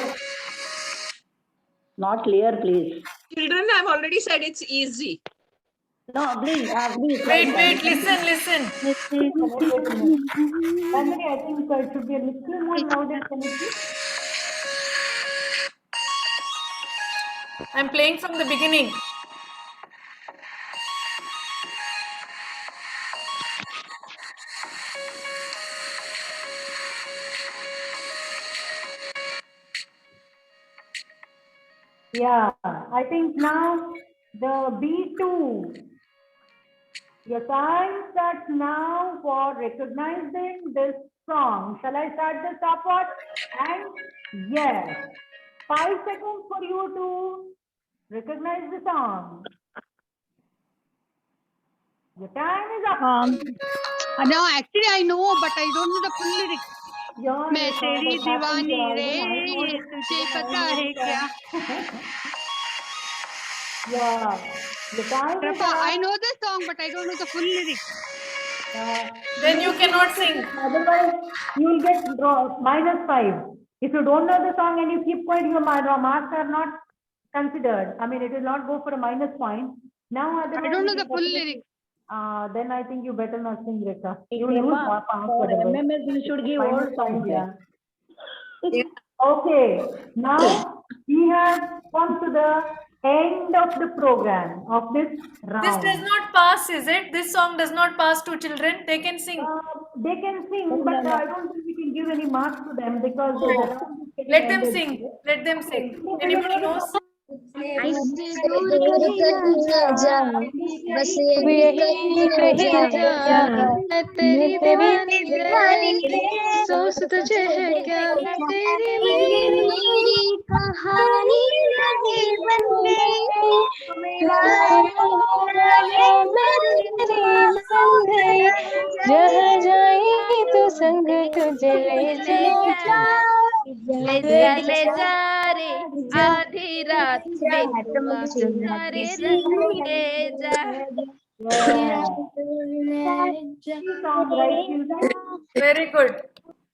Not clear, please. Children, I've already said it's easy. No, please. Wait, listen. Nandini, I think it should be a little more louder. Can you please? I'm playing from the beginning. Yeah, I think now the B2, your time starts now for recognizing this song. Shall I start the stopwatch? And yes, 5 seconds for you to recognize the song. Your time is up. No, actually I know, but I don't know the full lyrics. मैं तेरी दीवानी रे तुझे पता है क्या? Yeah, the time is Rafa, up. I know the song, but I don't know the full lyrics. Then you cannot sing. Otherwise, you will get -5. If you don't know the song and you keep quiet, your marks are not considered. It will not go for a minus point. Now, I don't know the full lyrics. Then I think you better not sing, Rekha. You Rekha, lose more pounds for otherwise. MMS, you should give all songs. Yeah. Okay, now we have come to the end of the program of this round. This does not pass, is it? This song does not pass to children. They can sing. They can sing, but I don't think we can give any marks to them because the round is getting Let them ended. sing. Let them sing. Anybody knows? बस यही कही जा मैं तेरी दीवानी सोच तुझे है क्या मैं तेरी मेरी कहानी नहीं बन गई जहाँ जाए तो संग तुझे ले जा रे आधी रात में तुम्हारे ले जा Very good.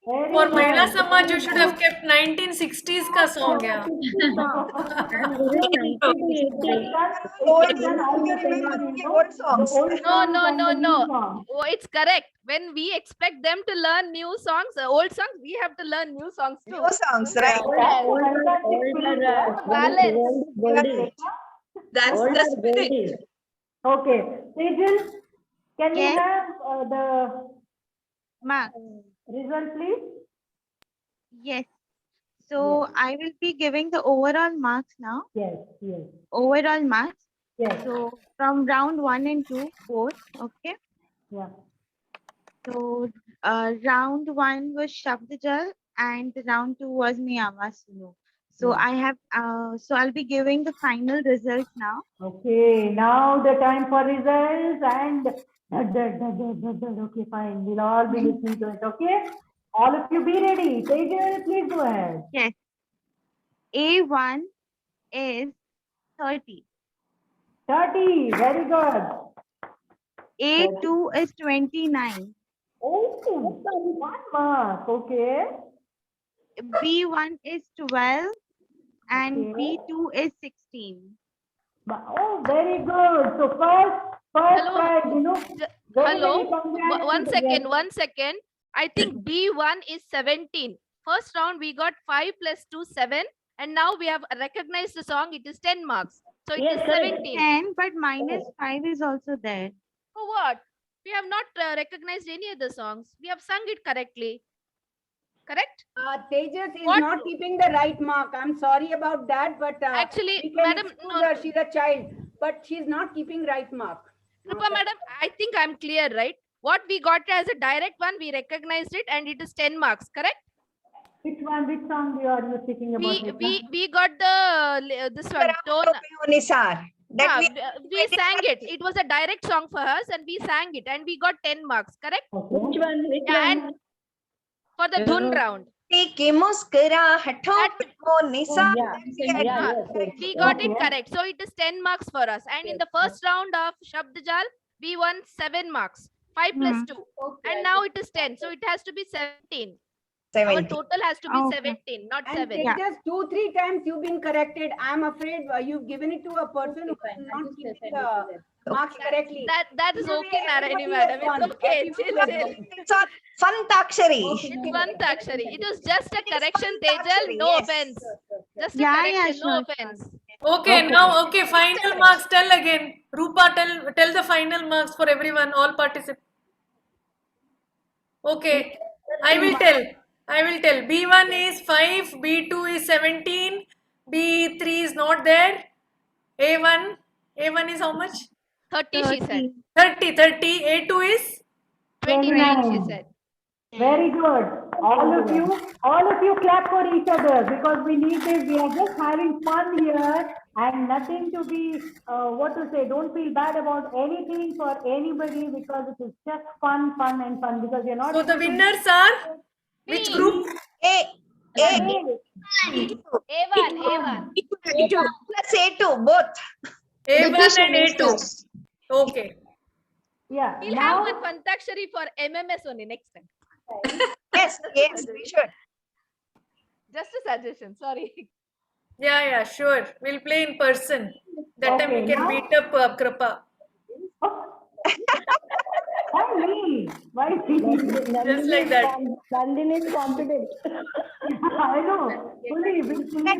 For Mahila Samaj, you should have kept 1960s ka song. Yeah. No. Oh, it's correct. When we expect them to learn new songs, old songs, we have to learn new songs too. New songs, right? Balance. That's the spirit. Okay, Sejal, can we Yes. have the Mark. result, please? Yes. So I will be giving the overall marks now. Yes. Overall marks. Yes. So from round 1 and 2, both. Okay. Yeah. So round 1 was Shabdjal and round 2 was Miyama Sunu. So Yeah. I have so I'll be giving the final results now. Okay, now the time for results and okay, fine. We'll all be listening to it. Okay, all of you be ready. Sejal, please go ahead. Yes. A1 is 30. 30. Very good. A2 is 29. Oh, 1 mark. Okay. B1 is 12 and Okay. B2 is 16. Oh, very good. So first Hello. prize, very, Hello. very congratulations. One second. I think B1 is 17. First round we got 5 plus 2, 7. And now we have recognized the song. It is 10 marks. So it is 17. 10, but minus 5 is also there. For what? We have not recognized any of the songs. We have sung it correctly. Correct? Tejas is What? not keeping the right mark. I'm sorry about that, but Actually, we can madam, excuse no. her. She's a child, but she's not keeping right mark. Krupa madam, I think I'm clear, right? What we got as a direct one, we recognized it and it is 10 marks, correct? Which song are you speaking about? We got the this one tone. Nisar. Yeah, we sang it. It was a direct song for us and we sang it and we got 10 marks, correct? Which one? Yeah, and for the dhun round. की मुस्कुराहटों पे वो निशान We got it correct. So it is 10 marks for us. And in the first round of Shabdjal, we won 7 marks. 5 plus 2. And now it is 10. So it has to be 17. Our total has to be 17, not And 7. Tejas, 2-3 times you've been corrected. I'm afraid you've given it to a person who is not keeping the marks correctly. That is okay, Narayani madam. It's okay. Chill. It's on Fantakshari. It's Fantakshari. It was just a correction, Tejal. No offense. Just a correction, no offense. Okay, now, final marks. Tell again. Rupa, tell the final marks for everyone, all participants. Okay, I will tell. B1 is 5, B2 is 17, B3 is not there. A1 is how much? 30, she said. 30. A2 is 29, she said. Very good. All of you clap for each other because we need this. We are just having fun here and nothing to be, don't feel bad about anything for anybody because it is just fun because you're not. So the winners are which group? A1. A2 plus A2, both. A1 and A2. Okay. Yeah. We'll have one Fantakshari for MMS only next time. Yes, we should. Just a suggestion, sorry. Yeah, sure. We'll play in person. That time we can beat up Kripa. Why me? Why me? Just like that. Nandini is confident. I know. Fully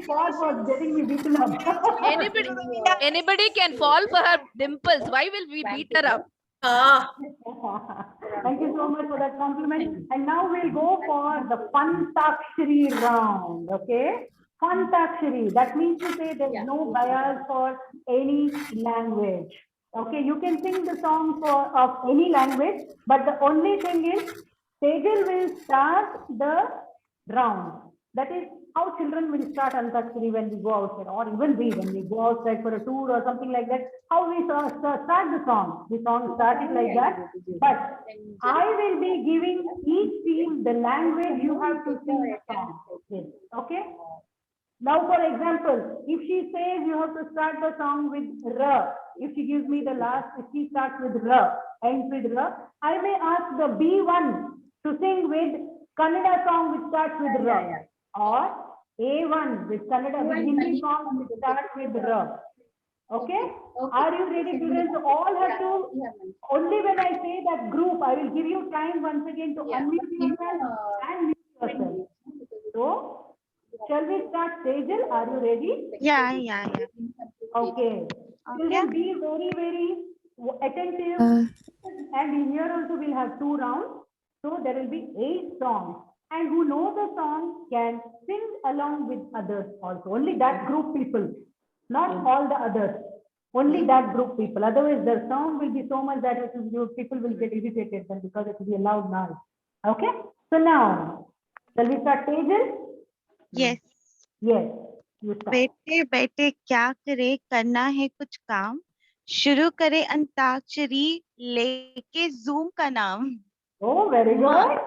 fought for getting me beaten up. Anybody can fall for her dimples. Why will we beat her up? Thank you so much for that compliment. And now we'll go for the Pantakshari round. Okay? Pantakshari. That means to say there's no bias for any language. Okay, you can sing the song of any language, but the only thing is, Sejal will start the round. That is how children will start Antakshari when we go outside, or even we, when we go outside for a tour or something like that, how we start the song. The song started like that, but I will be giving each team the language you have to sing the song. Okay? Now, for example, if she says you have to start the song with R, if she gives me the last, if she starts with R, ends with R, I may ask the B1 to sing with Kannada song which starts with R, or A1 with Kannada, with Hindi song which starts with R. Okay? Are you ready, students? All have to, only when I say that group, I will give you time once again to unmute yourself and mute yourself. So, shall we start, Sejal? Are you ready? Yeah. Okay. Children, be very, very attentive. And here also we'll have 2 rounds. So there will be 8 songs. And who know the song can sing along with others also. Only that group people, not all the others. Only that group people. Otherwise, the song will be so much that people will get irritated then because it will be a loud noise. Okay? So now, shall we start, Sejal? Yes. Yes. बैठे बैठे क्या करे, करना है कुछ काम, शुरू करे अंताक्षरी लेके जूम का नाम. Oh, very good.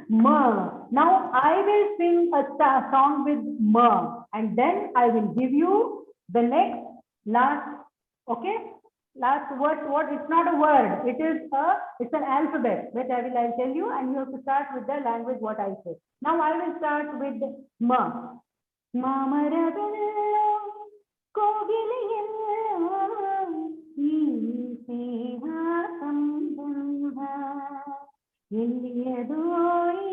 Ma. Now I will sing a song with Ma, and then I will give you the last, okay? Last word. It's not a word. It's an alphabet. But I'll tell you, and you have to start with the language what I say. Now I will start with Ma. Mamarabala Kogiliyalla Seha Sambandha Illiyadoi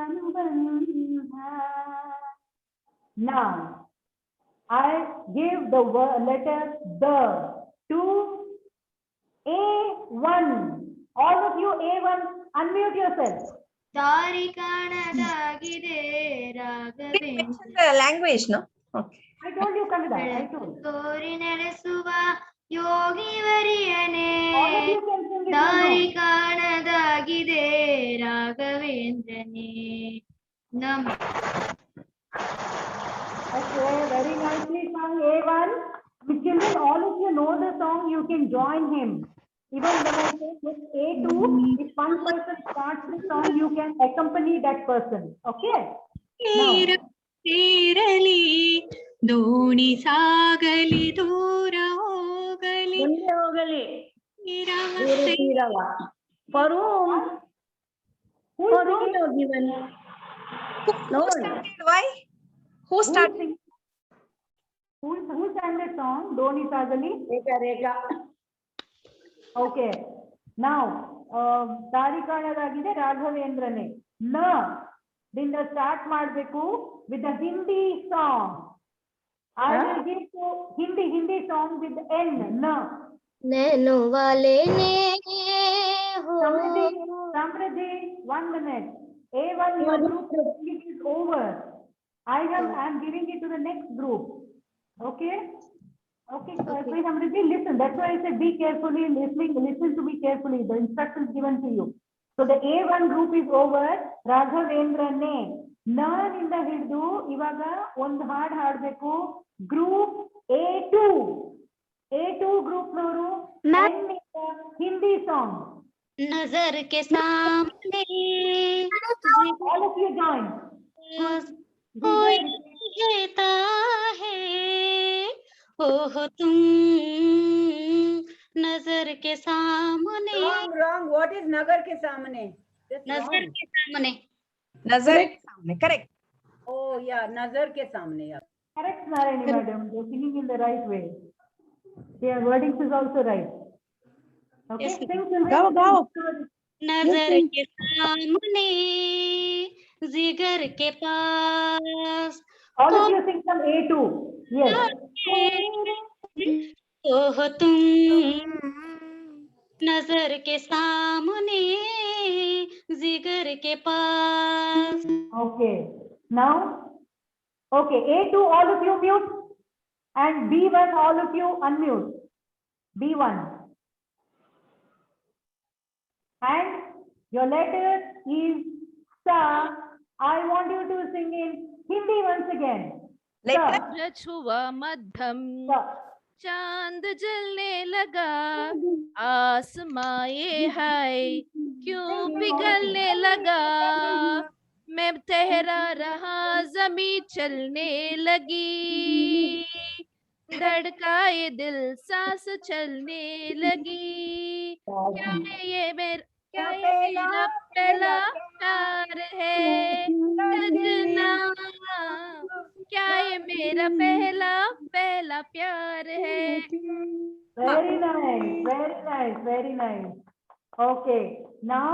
Anubandha. Now, I give the letter the to A1. All of you A1, unmute yourself. Dari kanadagide raghavendra. Language, no? Okay. I told you Kannada. I told. Tori nelesuva yogi variyane. All of you can sing it. Dari kanadagide raghavendrane. Nam. Okay, very nicely sung, A1. With children, all of you know the song, you can join him. Even when I say with A2, if one person starts the song, you can accompany that person. Okay? ತೀರಲಿ ದೋಣಿ ಸಾಗಲಿ ದೂರ ಹೋಗಲಿ Why? Who started? Who sang the song? Doni Sagali? Rekha. Okay. Now, Tarikanadagide Raghavendrane. Na. Dinda start ಮಾಡಬೇಕು with the Hindi song. I will give to Hindi song with N. Na. Nano वाले ने हो. Samriddhi, 1 minute. A1, your group is over. I am giving it to the next group. Okay? Okay, Samriddhi, listen. That's why I said be carefully listening. Listen to me carefully. The instructions given to you. So the A1 group is over. Raghavendrane. Naniಂದ ಹಿಡಿದು ಇವಾಗ ಒಂದು ಹಾಡು ಹಾಡಬೇಕು. Group A2. A2 group ನವರು Hindi song. नजर के सामने all of you join. कोई कहता है ओह तुम नजर के सामने. Wrong. What is नगर के सामने? नजर के सामने. नजर के सामने. Correct. Oh yeah, नजर के सामने. Yeah. Correct, Narayani madam. You're singing in the right way. Their wordings is also right. Okay, Yes, sing, ma'am. children. Go, go. नजर sing. के सामने जिगर के पास All of you sing some A2. Yes. तो हो तुम नजर के सामने जिगर के पास. Okay. Now, okay, A2, all of you mute. And B1, all of you unmute. B1. And your letter is Sa. I want you to sing in Hindi once again. Sa. छुआ मध्यम Sa. चांद जलने लगा आसमां ये हाय क्यों पिघलने लगा मैं ठहरा रहा जमी चलने लगी धड़काए दिल सांस चलने लगी क्या ये मेरा पहला प्यार है सजना क्या ये मेरा पहला प्यार है. Very nice, very nice, very nice. Okay, now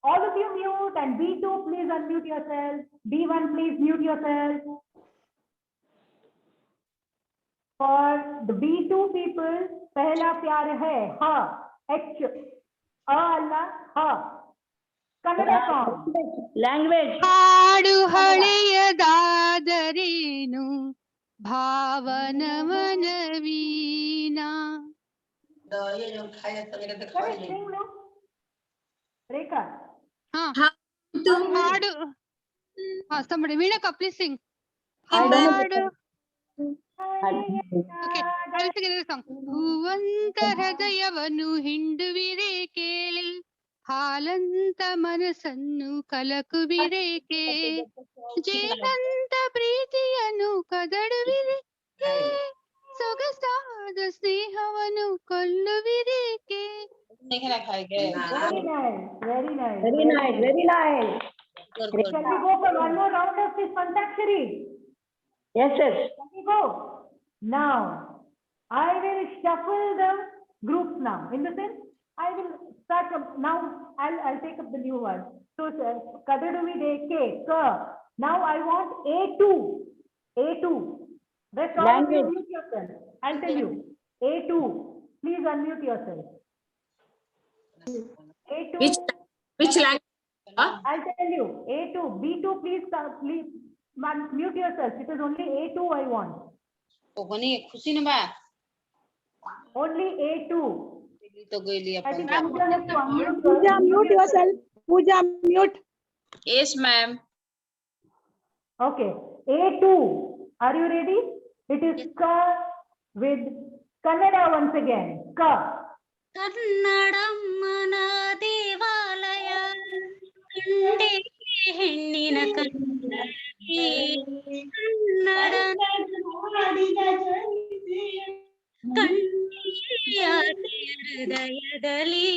all of you mute and B2 please unmute yourself. B1 please mute yourself. For the B2 people, पहला प्यार है हा H Allah ha. Kannada song. Language. ಹಾಡು ಹಳೆಯದಾದರೇನು ಭಾವನವನ ವೀಣಾ. ये जो खाया तो मेरे दिखा नहीं. Rekha. हाँ ಹಾಡು हाँ somebody ವೀಣಾ please sing. ಹಾಡು Okay, I will sing another song. ಹೂವಂತ ಹೃದಯವನ್ನು ಹಿಂಡುವಿರೇಕೆ ಹಾಲಂತ ಮನಸ್ಸನ್ನು ಕಲಕುವಿರೇಕೆ ಜೇನಂತ ಪ್ರೀತಿಯನ್ನು ಕದಡುವಿರೇಕೆ ಸೊಗಸಾದ ಸ್ನೇಹವನ್ನು ಕೊಲ್ಲುವಿರೇಕೆ. नहीं ना खाएंगे. Very nice, very nice. Very nice, very nice. Shall we go for one more round of this Pantakshari? Yes, yes. Shall we go? Now, I will shuffle the groups now. In the sense, I will start up now. I'll take up the new one. So, Kadaduvi de K. Now I want A2. A2. Rest all of you unmute yourself. I'll tell you. A2. Please unmute yourself. A2. Which language? I'll tell you. A2. B2. Please mute yourself. It is only A2 I want. खुशी न बा. Only A2. तो गईली I think upon. Pooja has to unmute Pooja, herself. mute yourself. Pooja, mute. Yes, ma'am. Okay. A2. Are you ready? It is Ka with Kannada once again. Ka. ಕನ್ನಡಮ್ಮನ ದೇವಾಲಯ ಕಂಡೆ ಹೆಣ್ಣಿನ ಕಣ್ಣಲ್ಲಿ ಕನ್ನಡ ಕಣ್ಣಿಯ ಹೃದಯದಲ್ಲಿ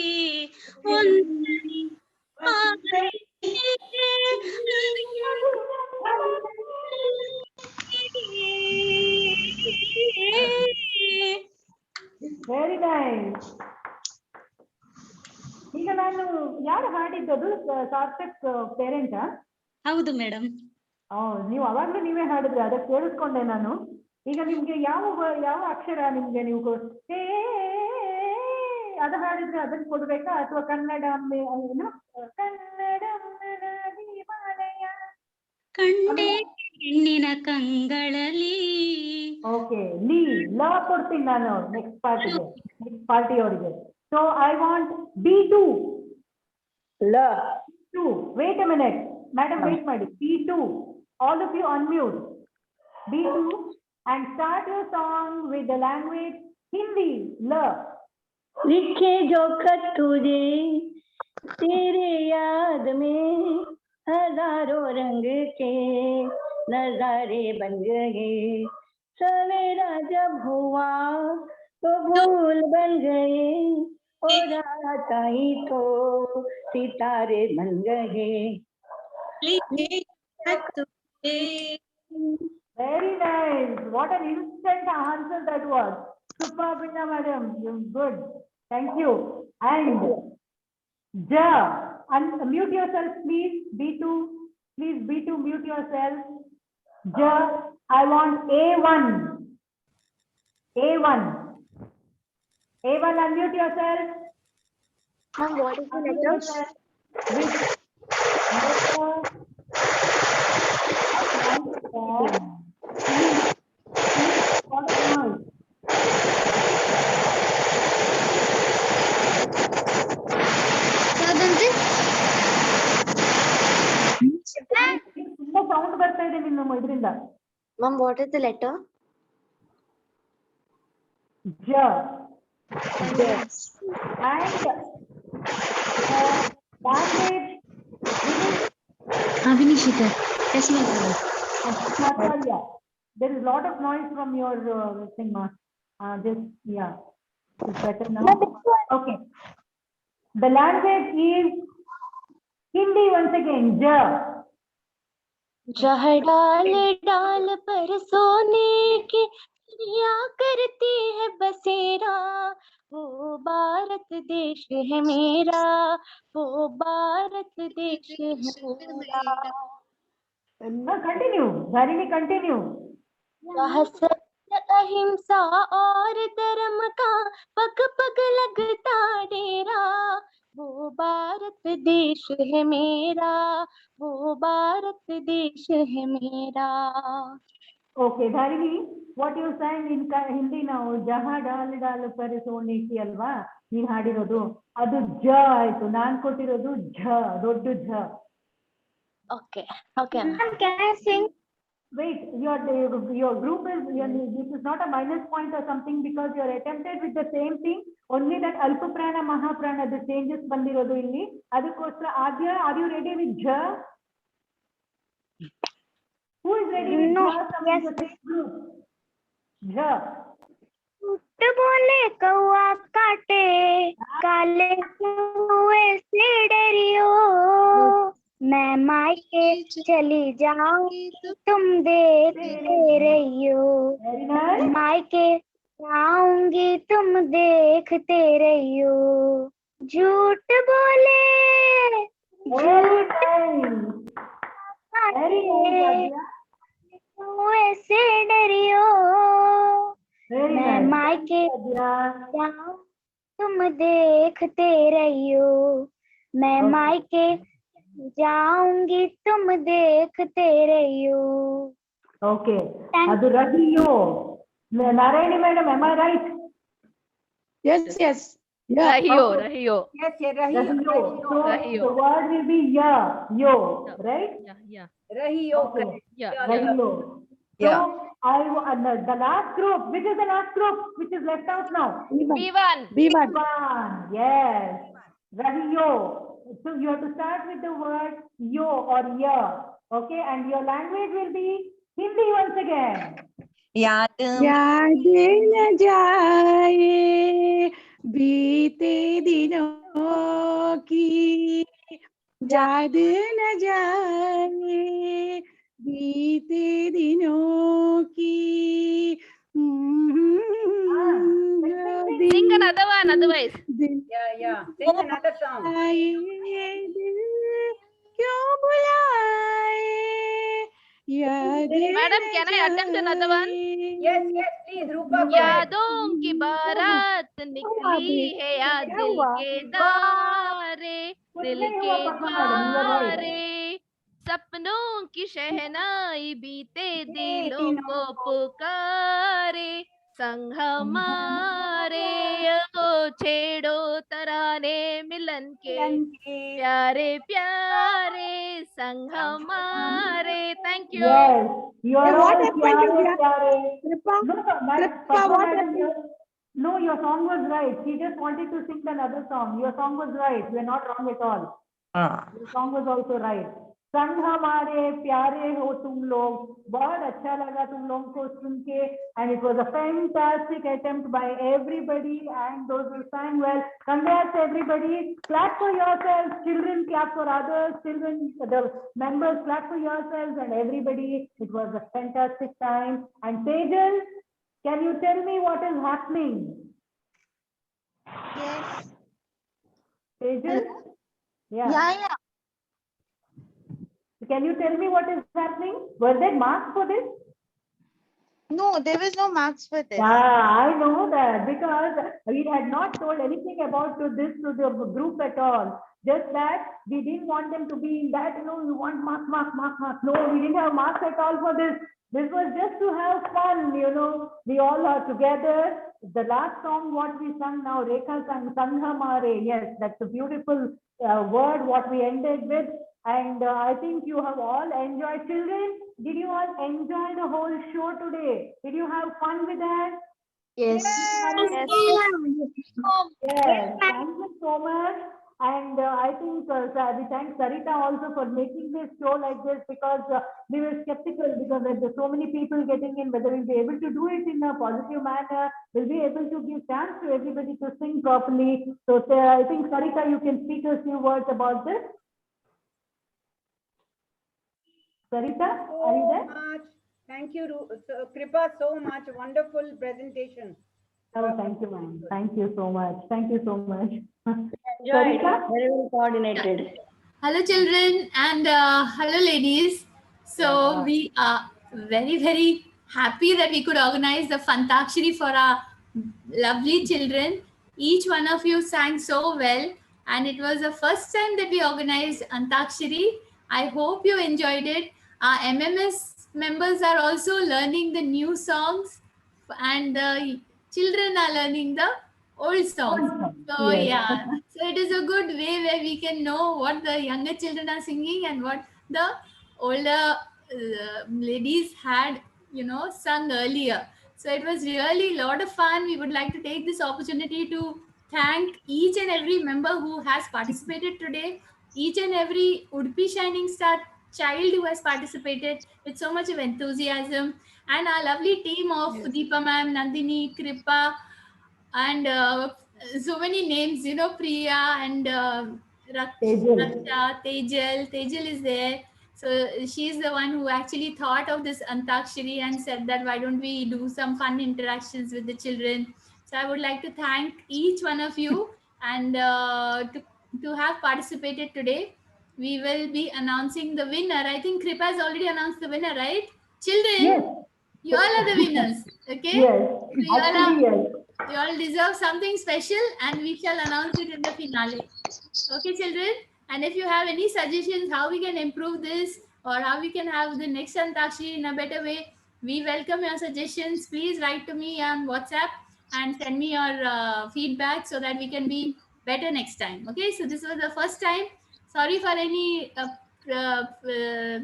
ಒಂದನಿ Very nice. ಈಗ ನಾನು ಯಾರು ಹಾಡಿದ್ದದು ಸಾರ್ಥಕ್ ಪೇರೆಂಟ್? ಹೌದು madam. ನೀವು ಅವಾಗ್ಲೂ ನೀವೇ ಹಾಡಿದ್ರೆ ಅದಕ್ಕೆ ಕೇಳಿಸ್ಕೊಂಡೆ ನಾನು. ಈಗ ನಿಮ್ಗೆ ಯಾವ ಅಕ್ಷರ ನಿಮ್ಗೆ ನೀವು ಅದು ಹಾಡಿದ್ರೆ ಅದನ್ನ ಕೊಡ್ಬೇಕಾ ಅಥವಾ ಕನ್ನಡ ಏನು ಕನ್ನಡ ದೇವಾಲಯ ಕಂಡೆ ಹೆಣ್ಣಿನ ಕಂಗಳಲ್ಲಿ. ಓಕೆ ಲ ಕೊಡ್ತೀನಿ ನಾನು ನೆಕ್ಸ್ಟ್ ಪಾರ್ಟಿ ಅವರಿಗೆ. So I want B2. La. 2. Wait a minute. Madam, wait ಮಾಡಿ. B2. All of you unmute. B2 and start your song with the language Hindi. La. लिखे जो खत तुझे तेरे याद में हजारों रंग के नजारे बन गए सवेरा जब हुआ तो फूल बन गए और रात आई तो सितारे बन गए. Very nice. What an instant answer that was. Super, Binna madam. You're good. Thank you. And Ja. Unmute yourself, please. B2. Please, B2, mute yourself. Ja. I want A1. A1. A1, unmute yourself. Ma'am, what is the letter? Which sound ಬರ್ತಾ ಇದೆ ನಿಮ್ಮ ಇದರಿಂದ. Ma'am, what is the letter? Ja. Yes. And language. Vinishita, yes, ma'am. Natalia. There is a lot of noise from your thing, ma. Just yeah, it's better now. Okay. The language is Hindi once again. Ja. जह डाल डाल पर सोने की चिड़िया करती है बसेरा, वो भारत देश है मेरा, वो भारत देश है मेरा. No, continue. Dharini, continue. यह सत्य अहिंसा और धर्म का पग पग लगता डेरा, वो भारत देश है मेरा, वो भारत देश है मेरा. Okay, Dharini, what you sang in Hindi now, Jaha dal dal par sone ki alva, ನೀನ್ ಹಾಡಿರೋದು ಅದು ಜ ಆಯ್ತು, ನಾನ್ ಕೊಟ್ಟಿರೋದು ಝ, ದೊಡ್ಡ ಝ. Okay, okay. Can I sing? Wait, your group is, this is not a minus point or something because you are attempted with the same thing, only that alpa prana maha prana the changes ಬಂದಿರೋದು ಇಲ್ಲಿ. ಅದಕ್ಕೋಸ್ಕರ ಆದ್ಯ, are you ready with ಝ? Who is ready with No, ಝ? yes. The same group. झ. झूठ बोले कौआ काटे, काले कुएं से डरियो, मैं मायके चली जाऊं तुम देखते रहियो, मायके जाऊंगी तुम देखते रहियो. झूठ बोले, झूठ कुएं से डरियो, मैं मायके जाऊं तुम देखते रहियो, मैं मायके जाऊंगी तुम देखते रहियो. Okay. ಅದು ರಹಿಯೋ. Narayani madam, am I right? Yes, yes. Yeah. Rahiyo, Okay. rahiyo. Yes, yeah, Rahiyo. So Rahiyo. the word will be ya, yo, right? Yeah. Rahiyo. Okay. Yeah. Rahiyo. Yeah. So the last group, which is the last group which is left out now? B1. B1. Yes. Rahiyo. So you have to start with the word yo or ya. Okay, and your language will be Hindi once again. याद याद न जाए बीते दिनों की, याद न जाए बीते दिनों की. Sing another one, otherwise. Yeah. Sing another song. क्यों बुलाए याद. Madam, can I attempt another one? Yes, please, Rupa. go ahead. यादों की बारात निकली है या दिल के द्वारे, दिल के द्वारे, सपनों की शहनाई बीते दिलों को पुकारे, संग हमारे ओ छेड़ो तराने मिलन के प्यारे प्यारे, संग हमारे. Thank you. Yes, you are What all happened to pyare, you? pyare. Kripa? No, Kripa, what happened? No, your song was right. She just wanted to sing another song. Your song was right. You are not wrong at all. Your song was also right. संग हमारे प्यारे हो तुम लोग, बहुत अच्छा लगा तुम लोगों को सुन के, and it was a fantastic attempt by everybody and those who sang well. Congrats everybody. Clap for yourselves. Children clap for others. Children, the members clap for yourselves and everybody. It was a fantastic time. And Tejal, can you tell me what is happening? Yes. Tejal? Yeah. Yeah. Can you tell me what is happening? Were there marks for this? No, there was no marks for this. Yeah, I know that because we had not told anything about this to the group at all. Just that we didn't want them to be in that, you want mark. No, we didn't have marks at all for this. This was just to have fun, we all are together. The last song what we sung now, Rekha sang Sanghamare. Yes, that's a beautiful word what we ended with. And I think you have all enjoyed. Children, did you all enjoy the whole show today? Did you have fun with that? Yes. Yes. Thank you so much. And I think we thank Sarita also for making this show like this, because we were skeptical because there's so many people getting in, whether we'll be able to do it in a positive manner, we'll be able to give chance to everybody to sing properly. So I think Sarita, you can speak a few words about this. Sarita, are you there? Thank you, Kripa, so much. Wonderful presentation. Oh, thank you, ma'am. Thank you so much. Thank you so much. Enjoyed. Very well coordinated. Hello, children, and hello, ladies. So we are very, very happy that we could organize the Fantakshari for our lovely children. Each one of you sang so well, and it was the first time that we organized Antakshari. I hope you enjoyed it. Our MMS members are also learning the new songs, and the children are learning the old songs. So yeah, so it is a good way where we can know what the younger children are singing and what the older ladies had, sung earlier. So it was really a lot of fun. We would like to take this opportunity to thank each and every member who has participated today, each and every Udupi Shining Star child who has participated with so much of enthusiasm, and our lovely team of Deepa ma'am, Nandini, Kripa, and so many names, Priya and Raksha, Tejal is there. So she's the one who actually thought of this Antakshari and said that why don't we do some fun interactions with the children. So I would like to thank each one of you, and to have participated today. We will be announcing the winner. I think Kripa has already announced the winner, right? Children, yes. You all are the winners, okay? Yes, So yes. you all deserve something special, and we shall announce it in the finale. Okay, children? And if you have any suggestions how we can improve this, or how we can have the next Antakshari in a better way, we welcome your suggestions. Please write to me on WhatsApp and send me your feedback so that we can be better next time. Okay, so this was the first time. Sorry for any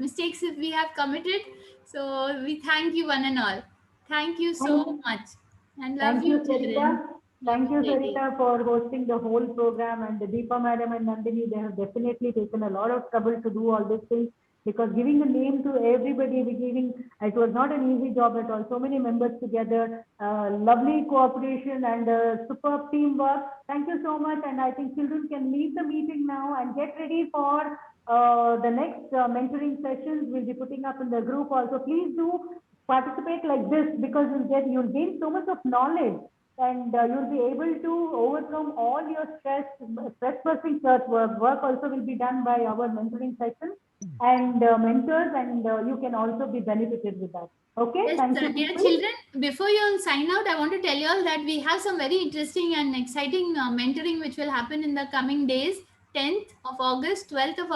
mistakes if we have committed. So we thank you one and all. Thank you so much. And love you, children. Thank you, Sarita, for hosting the whole program. And the Deepa madam and Nandini, they have definitely taken a lot of trouble to do all these things, because giving a name to everybody, it was not an easy job at all. So many members together, lovely cooperation and superb teamwork. Thank you so much. And I think children can leave the meeting now and get ready for the next mentoring sessions we'll be putting up in the group also. Please do participate like this, because you'll gain so much of knowledge, and you'll be able to overcome all your stress-busting church work. Work also will be done by our mentoring session and mentors, and you can also be benefited with that. Okay, yes, thank you. Dear children, before you all sign out, I want to tell you all that we have some very interesting and exciting mentoring which will happen in the coming days. 10th of August, 12th of